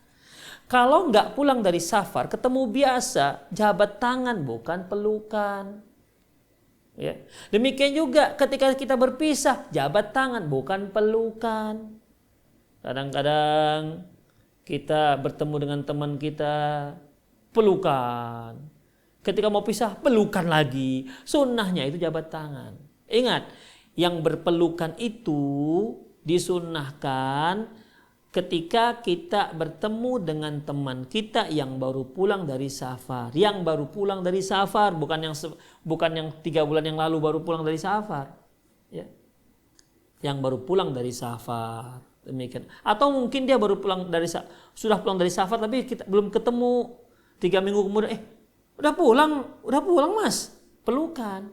Kalau nggak pulang dari safar, ketemu biasa, jabat tangan bukan pelukan. Ya. Demikian juga ketika kita berpisah, jabat tangan bukan pelukan. Kadang-kadang kita bertemu dengan teman kita, pelukan. Ketika mau pisah, pelukan lagi. Sunnahnya itu jabat tangan. Ingat, yang berpelukan itu disunnahkan ketika kita bertemu dengan teman kita yang baru pulang dari safar. Yang baru pulang dari safar, bukan yang 3 bulan yang lalu baru pulang dari safar. Ya. Yang baru pulang dari safar. Demikian. Atau mungkin dia baru sudah pulang dari safar tapi kita belum ketemu 3 minggu kemudian, udah pulang mas, pelukan.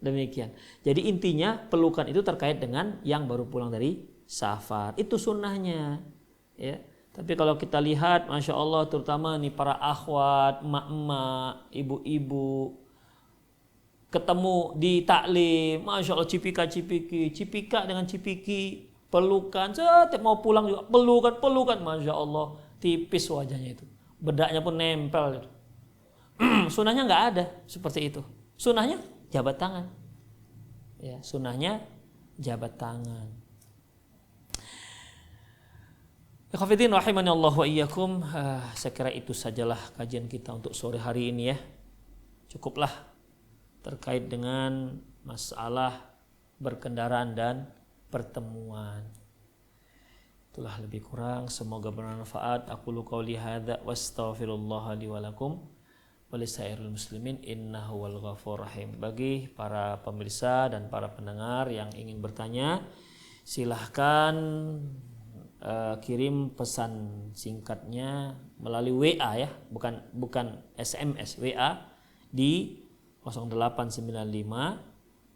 Demikian. Jadi intinya pelukan itu terkait dengan yang baru pulang dari safar. Itu sunnahnya. Ya. Tapi kalau kita lihat, masya Allah, terutama nih para akhwat, emak-emak, ibu-ibu, ketemu di taklim, masya Allah, cipika dengan cipiki, pelukan, setiap mau pulang juga pelukan, masya Allah, tipis wajahnya itu, bedaknya pun nempel. Sunnahnya nggak ada seperti itu. Sunnahnya jabat tangan. Ya, sunnahnya jabat tangan. Ikhwatiddin rahimani Allah wa iyyakum. Saya kira itu sajalah kajian kita untuk sore hari ini ya. Cukuplah terkait dengan masalah berkendaraan dan pertemuan. Itulah lebih kurang, semoga bermanfaat. Aqulu qouli hadza wastaghfirullah li wa lakum wa lisairil muslimin innahu wal ghafurur rahim. Bagi para pemirsa dan para pendengar yang ingin bertanya, silahkan kirim pesan singkatnya melalui WA ya, bukan SMS, WA di 0895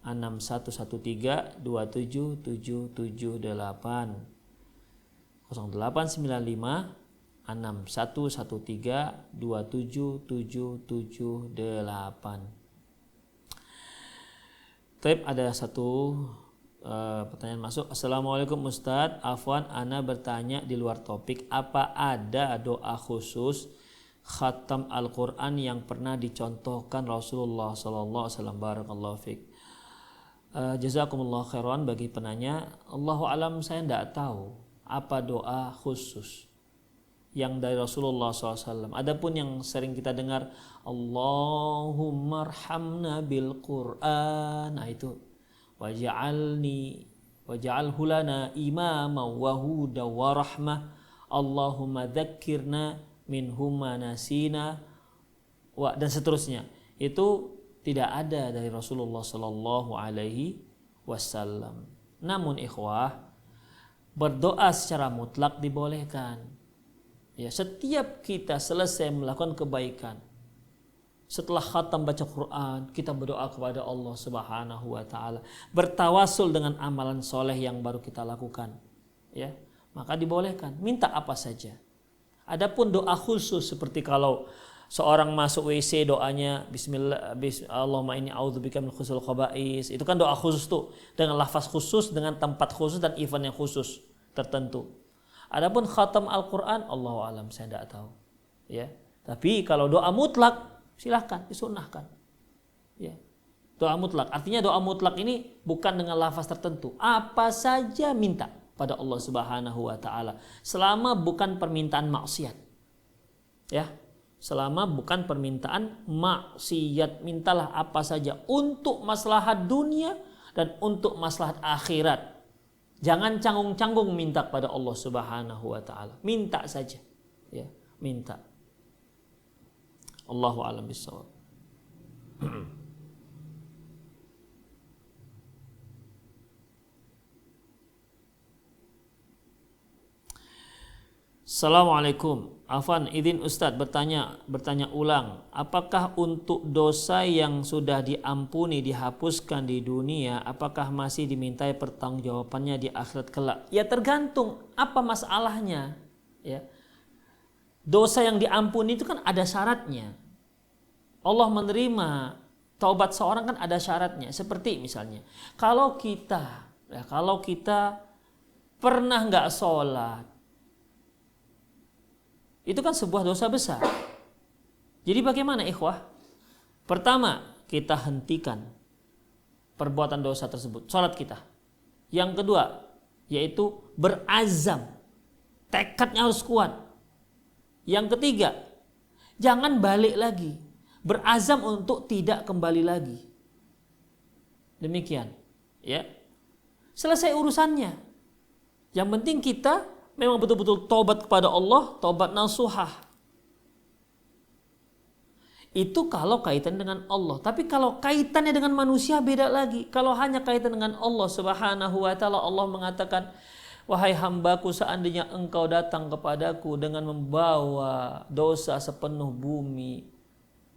6113 27778 0895 6113 27778. Taib, ada satu pertanyaan masuk. Assalamualaikum Ustadz, afwan ana bertanya di luar topik, apa ada doa khusus khatam Al-Quran yang pernah dicontohkan Rasulullah SAW? Barakallahu fiik. Jazakumullah khairan bagi penanya. Allahu alam, saya tidak tahu apa doa khusus yang dari Rasulullah SAW. Adapun yang sering kita dengar, Allahumma arhamna bil Quran, nah itu waj'alhu lana imama wa huda wa rahmah, Allahumma dzakkirna minhum ma nasina, dan seterusnya. Itu tidak ada dari Rasulullah sallallahu alaihi wasallam. Namun ikhwah, berdoa secara mutlak dibolehkan. Ya, setiap kita selesai melakukan kebaikan, setelah khatam baca Quran, kita berdoa kepada Allah Subhanahu wa taala, bertawasul dengan amalan soleh yang baru kita lakukan, ya, maka dibolehkan minta apa saja. Adapun doa khusus seperti kalau seorang masuk WC doanya bismillah, Allahumma inni a'udzubika min khusul khaba'is, itu kan doa khusus tuh, dengan lafaz khusus, dengan tempat khusus dan event yang khusus tertentu. Adapun khatam Al-Quran, Allahu alam, saya tidak tahu, ya. Tapi kalau doa mutlak silahkan, disunnahkan. Ya. Doa mutlak, artinya doa mutlak ini bukan dengan lafaz tertentu. Apa saja minta pada Allah Subhanahu wa taala, selama bukan permintaan maksiat. Ya. Selama bukan permintaan maksiat, mintalah apa saja untuk maslahat dunia dan untuk maslahat akhirat. Jangan canggung-canggung minta pada Allah Subhanahu wa taala. Minta saja. Ya, minta. Allahu a'lam bishawab. Assalamualaikum. Afwan, izin Ustadz bertanya ulang. Apakah untuk dosa yang sudah diampuni, dihapuskan di dunia, apakah masih dimintai pertanggungjawabannya di akhirat kelak? Ya tergantung apa masalahnya. Ya. Dosa yang diampuni itu kan ada syaratnya. Allah menerima taubat seorang kan ada syaratnya. Seperti misalnya, kalau kita pernah nggak sholat, itu kan sebuah dosa besar. Jadi bagaimana ikhwah? Pertama, kita hentikan perbuatan dosa tersebut, sholat kita. Yang kedua, yaitu berazam, tekadnya harus kuat. Yang ketiga, jangan balik lagi, berazam untuk tidak kembali lagi. Demikian, ya. Selesai urusannya. Yang penting kita memang betul-betul taubat kepada Allah, taubat nasuhah. Itu kalau kaitan dengan Allah. Tapi kalau kaitannya dengan manusia beda lagi. Kalau hanya kaitan dengan Allah Subhanahu wa taala, Allah mengatakan, wahai hambaku, seandainya engkau datang kepadaku dengan membawa dosa sepenuh bumi,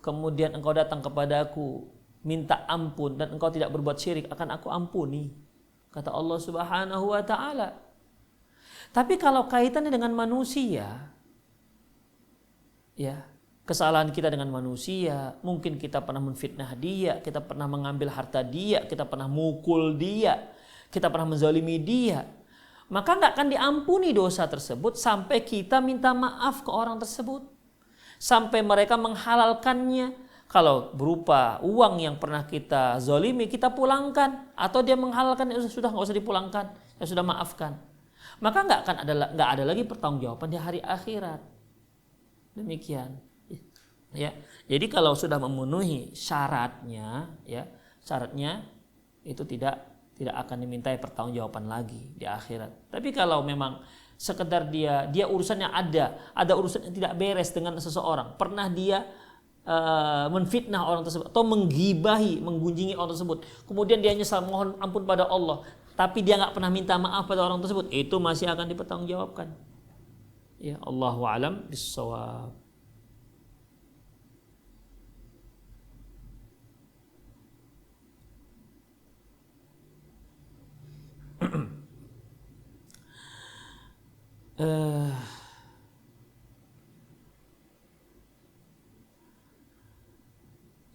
kemudian engkau datang kepadaku minta ampun dan engkau tidak berbuat syirik, akan aku ampuni, kata Allah Subhanahu wa taala. Tapi kalau kaitannya dengan manusia, ya, kesalahan kita dengan manusia, mungkin kita pernah menfitnah dia, kita pernah mengambil harta dia, kita pernah mukul dia, kita pernah menzalimi dia, maka nggak akan diampuni dosa tersebut sampai kita minta maaf ke orang tersebut, sampai mereka menghalalkannya. Kalau berupa uang yang pernah kita zalimi, kita pulangkan, atau dia menghalalkan, ya sudah nggak usah dipulangkan, ya sudah maafkan. Maka nggak ada lagi pertanggungjawaban di hari akhirat. Demikian. Ya, jadi kalau sudah memenuhi syaratnya, ya, syaratnya itu tidak akan dimintai pertanggungjawaban lagi di akhirat. Tapi kalau memang sekedar dia urusannya ada urusan yang tidak beres dengan seseorang, pernah dia menfitnah orang tersebut atau menggibahi, menggunjingi orang tersebut, kemudian dia nyesal mohon ampun pada Allah, tapi dia nggak pernah minta maaf pada orang tersebut, itu masih akan dipertanggungjawabkan. Ya, Allahu a'lam bissawab.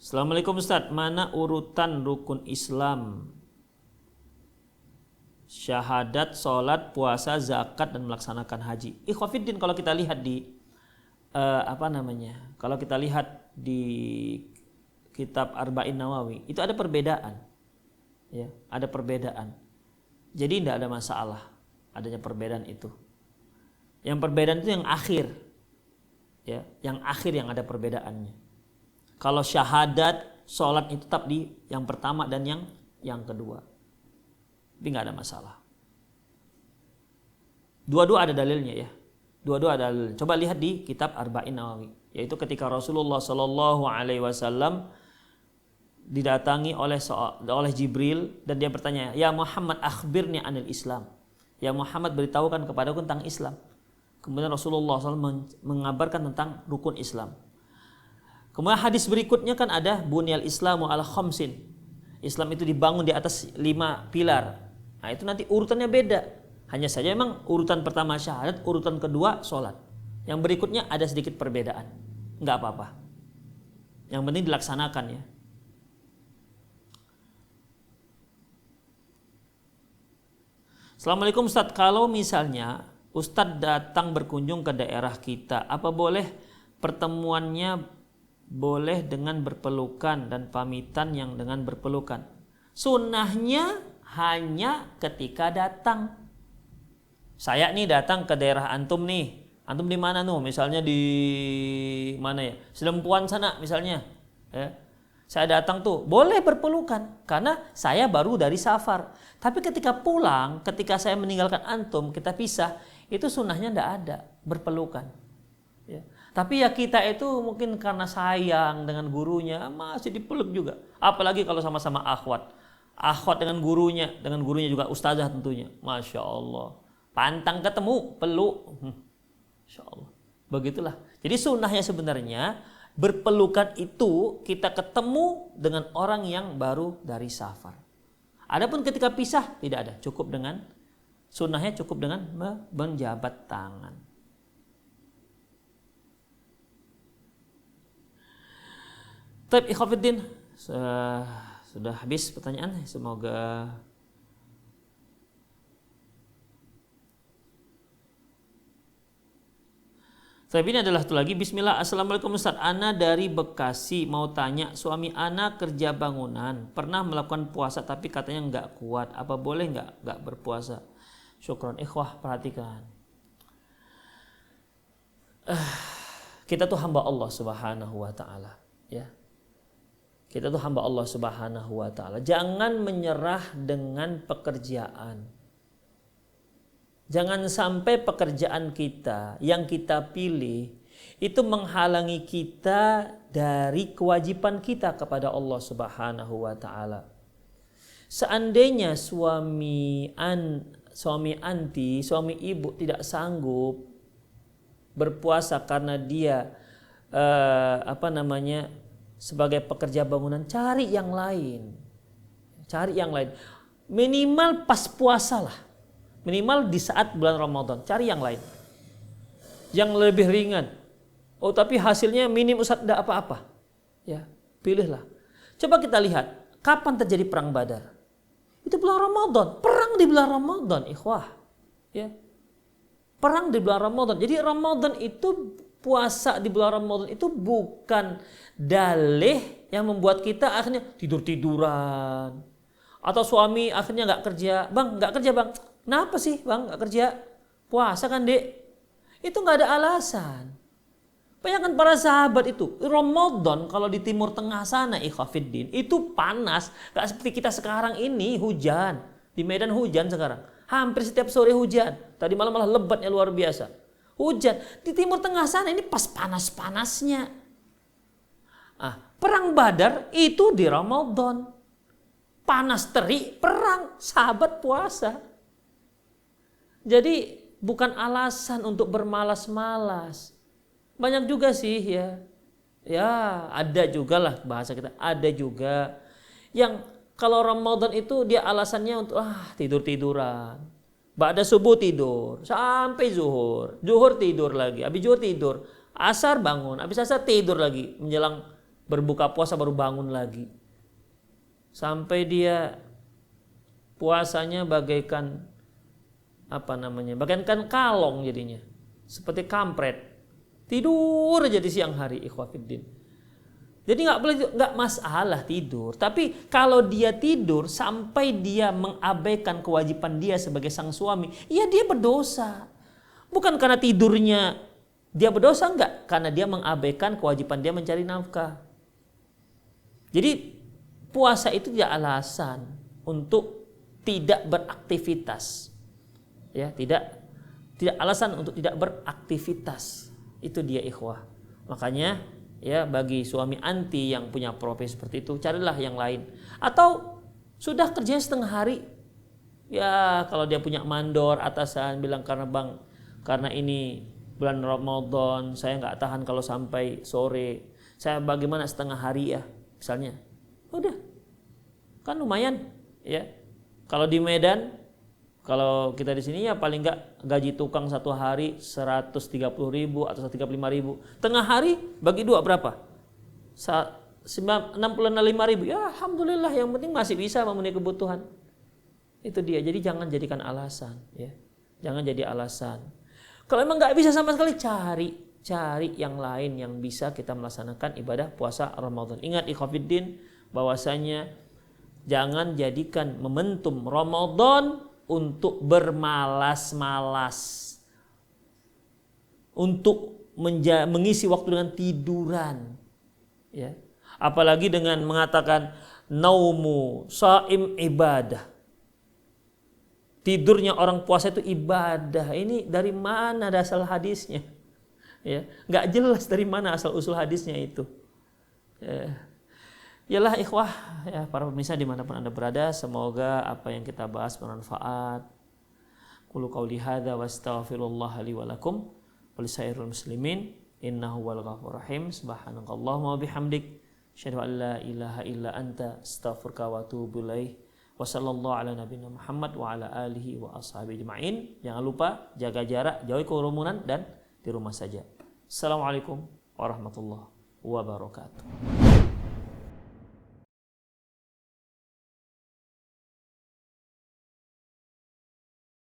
Assalamualaikum Ustaz, mana urutan rukun Islam? Syahadat, sholat, puasa, zakat, dan melaksanakan haji. Ikhwafiddin, kalau kita lihat di kalau kita lihat di kitab Arba'in Nawawi, itu ada perbedaan. Ya, ada perbedaan. Jadi tidak ada masalah adanya perbedaan itu. Yang perbedaan itu yang akhir. Ya, yang akhir yang ada perbedaannya. Kalau syahadat, sholat itu tetap di yang pertama dan yang kedua. Tapi nggak ada masalah. Dua-dua ada dalilnya ya. Dua-dua ada dalilnya. Coba lihat di kitab Arba'in Nawawi. Yaitu ketika Rasulullah Shallallahu Alaihi Wasallam didatangi oleh Jibril dan dia bertanya, ya Muhammad akhbirni anil Islam. Ya Muhammad beritahukan kepadaku tentang Islam. Kemudian Rasulullah SAW mengabarkan tentang rukun Islam. Kemudian hadis berikutnya kan ada bunyal Islamu ala khamsin. Islam itu dibangun di atas 5 pilar. Nah itu nanti urutannya beda. Hanya saja memang urutan pertama syahadat, urutan kedua sholat. Yang berikutnya ada sedikit perbedaan. Enggak apa-apa. Yang penting dilaksanakan ya. Assalamualaikum Ustadz, kalau misalnya Ustadz datang berkunjung ke daerah kita, apa boleh pertemuannya boleh dengan berpelukan dan pamitan yang dengan berpelukan? Sunnahnya hanya ketika datang. Saya nih datang ke daerah antum nih. Antum di mana nuh? Misalnya di mana ya? Selempuan sana misalnya. Ya. Saya datang tuh, boleh berpelukan karena saya baru dari safar. Tapi ketika pulang, ketika saya meninggalkan antum, kita pisah, itu sunnahnya tidak ada berpelukan. Ya. Tapi ya kita itu mungkin karena sayang dengan gurunya masih dipeluk juga. Apalagi kalau sama-sama akhwat. Akhwat dengan gurunya juga ustazah tentunya. Masya Allah. Pantang ketemu, peluk. Insya Allah. Begitulah. Jadi sunnahnya sebenarnya berpelukan itu kita ketemu dengan orang yang baru dari safar. Adapun ketika pisah tidak ada. Cukup dengan sunnahnya cukup dengan menjabat tangan. Taib ikhwatiddin, sudah habis pertanyaan. Semoga Tapi ini adalah satu lagi. Bismillah, assalamualaikum Ustaz. Ana dari Bekasi mau tanya, suami Ana kerja bangunan, pernah melakukan puasa tapi katanya nggak kuat. Apa boleh nggak berpuasa? Syukron. Ikhwah, perhatikan. Kita tuh hamba Allah Subhanahu wa taala, ya. Kita tuh hamba Allah Subhanahu wa taala. Jangan menyerah dengan pekerjaan. Jangan sampai pekerjaan kita yang kita pilih itu menghalangi kita dari kewajiban kita kepada Allah Subhanahu wa taala. Seandainya suami ibu tidak sanggup berpuasa karena dia sebagai pekerja bangunan, cari yang lain. Minimal pas puasa lah. Minimal di saat bulan Ramadan, cari yang lain. Yang lebih ringan. Oh, tapi hasilnya minim Ustaz, tidak apa-apa. Ya, pilihlah. Coba kita lihat, kapan terjadi perang Badar? Itu bulan Ramadan, perang di bulan Ramadan, ikhwah. Ya. Perang di bulan Ramadan. Jadi Ramadan itu, puasa di bulan Ramadan itu bukan dalih yang membuat kita akhirnya tidur-tiduran. Atau suami akhirnya nggak kerja. Bang, nggak kerja bang. Kenapa sih bang gak kerja? Puasa kan dek? Itu gak ada alasan. Bayangkan para sahabat itu. Ramadan kalau di timur tengah sana ikhwafiddin itu panas. Gak seperti kita sekarang ini hujan. Di Medan hujan sekarang. Hampir setiap sore hujan. Tadi malam malah lebatnya luar biasa. Hujan. Di timur tengah sana ini pas panas-panasnya. Perang Badar itu di Ramadan. Panas terik, perang. Sahabat puasa. Jadi bukan alasan untuk bermalas-malas. Banyak juga sih ya. Ya ada juga lah bahasa kita. Ada juga yang kalau Ramadan itu dia alasannya untuk tidur-tiduran. Ba'da subuh tidur sampai zuhur. Zuhur tidur lagi. Habis zuhur tidur. Asar bangun. Habis asar tidur lagi. Menjelang berbuka puasa baru bangun lagi. Sampai dia puasanya bagaikan bagaikan kalong jadinya, seperti kampret, tidur aja di siang hari, ikhwafiddin. Jadi nggak masalah tidur, tapi kalau dia tidur sampai dia mengabaikan kewajiban dia sebagai sang suami, ya dia berdosa. Bukan karena tidurnya dia berdosa, enggak, karena dia mengabaikan kewajiban dia mencari nafkah. Jadi puasa itu tidak alasan untuk tidak beraktivitas. Ya, tidak alasan untuk tidak beraktivitas. Itu dia ikhwah. Makanya ya bagi suami anti yang punya profesi seperti itu, carilah yang lain. Atau sudah kerjanya setengah hari. Ya, kalau dia punya mandor atasan bilang karena ini bulan Ramadan, saya nggak tahan kalau sampai sore. Saya bagaimana setengah hari ya, misalnya. Udah. Kan lumayan, ya. Kalau di Medan, kalau kita di sini ya paling nggak gaji tukang satu hari 130.000 atau 135.000. Tengah hari bagi dua berapa? 65.000. Ya alhamdulillah, yang penting masih bisa memenuhi kebutuhan. Itu dia. Jadi jangan jadikan alasan, ya. Jangan jadi alasan. Kalau emang nggak bisa sama sekali, cari yang lain yang bisa kita melaksanakan ibadah puasa Ramadan. Ingat ikhwafiddin bahwasanya jangan jadikan momentum Ramadan untuk bermalas-malas, untuk mengisi waktu dengan tiduran, ya. Apalagi dengan mengatakan naumu shaim ibadah, tidurnya orang puasa itu ibadah. Ini dari mana asal hadisnya? Ya, nggak jelas dari mana asal usul hadisnya itu. Yalah ikhwah, ya para pemirsa dimanapun Anda berada, semoga apa yang kita bahas bermanfaat. Qulu qauli hadza wa astaghfirullah li wa lakum walisairil muslimin innahu wal ghafurur rahim. Subhanakallahumma wa bihamdik asyhadu an la ilaha illa anta astaghfiruka wa atubu ilaik. Wa sallallahu ala nabiyina Muhammad wa ala alihi wa ashabihi ajmain. Jangan lupa jaga jarak, jauhi kerumunan dan di rumah saja. Assalamualaikum warahmatullahi wabarakatuh.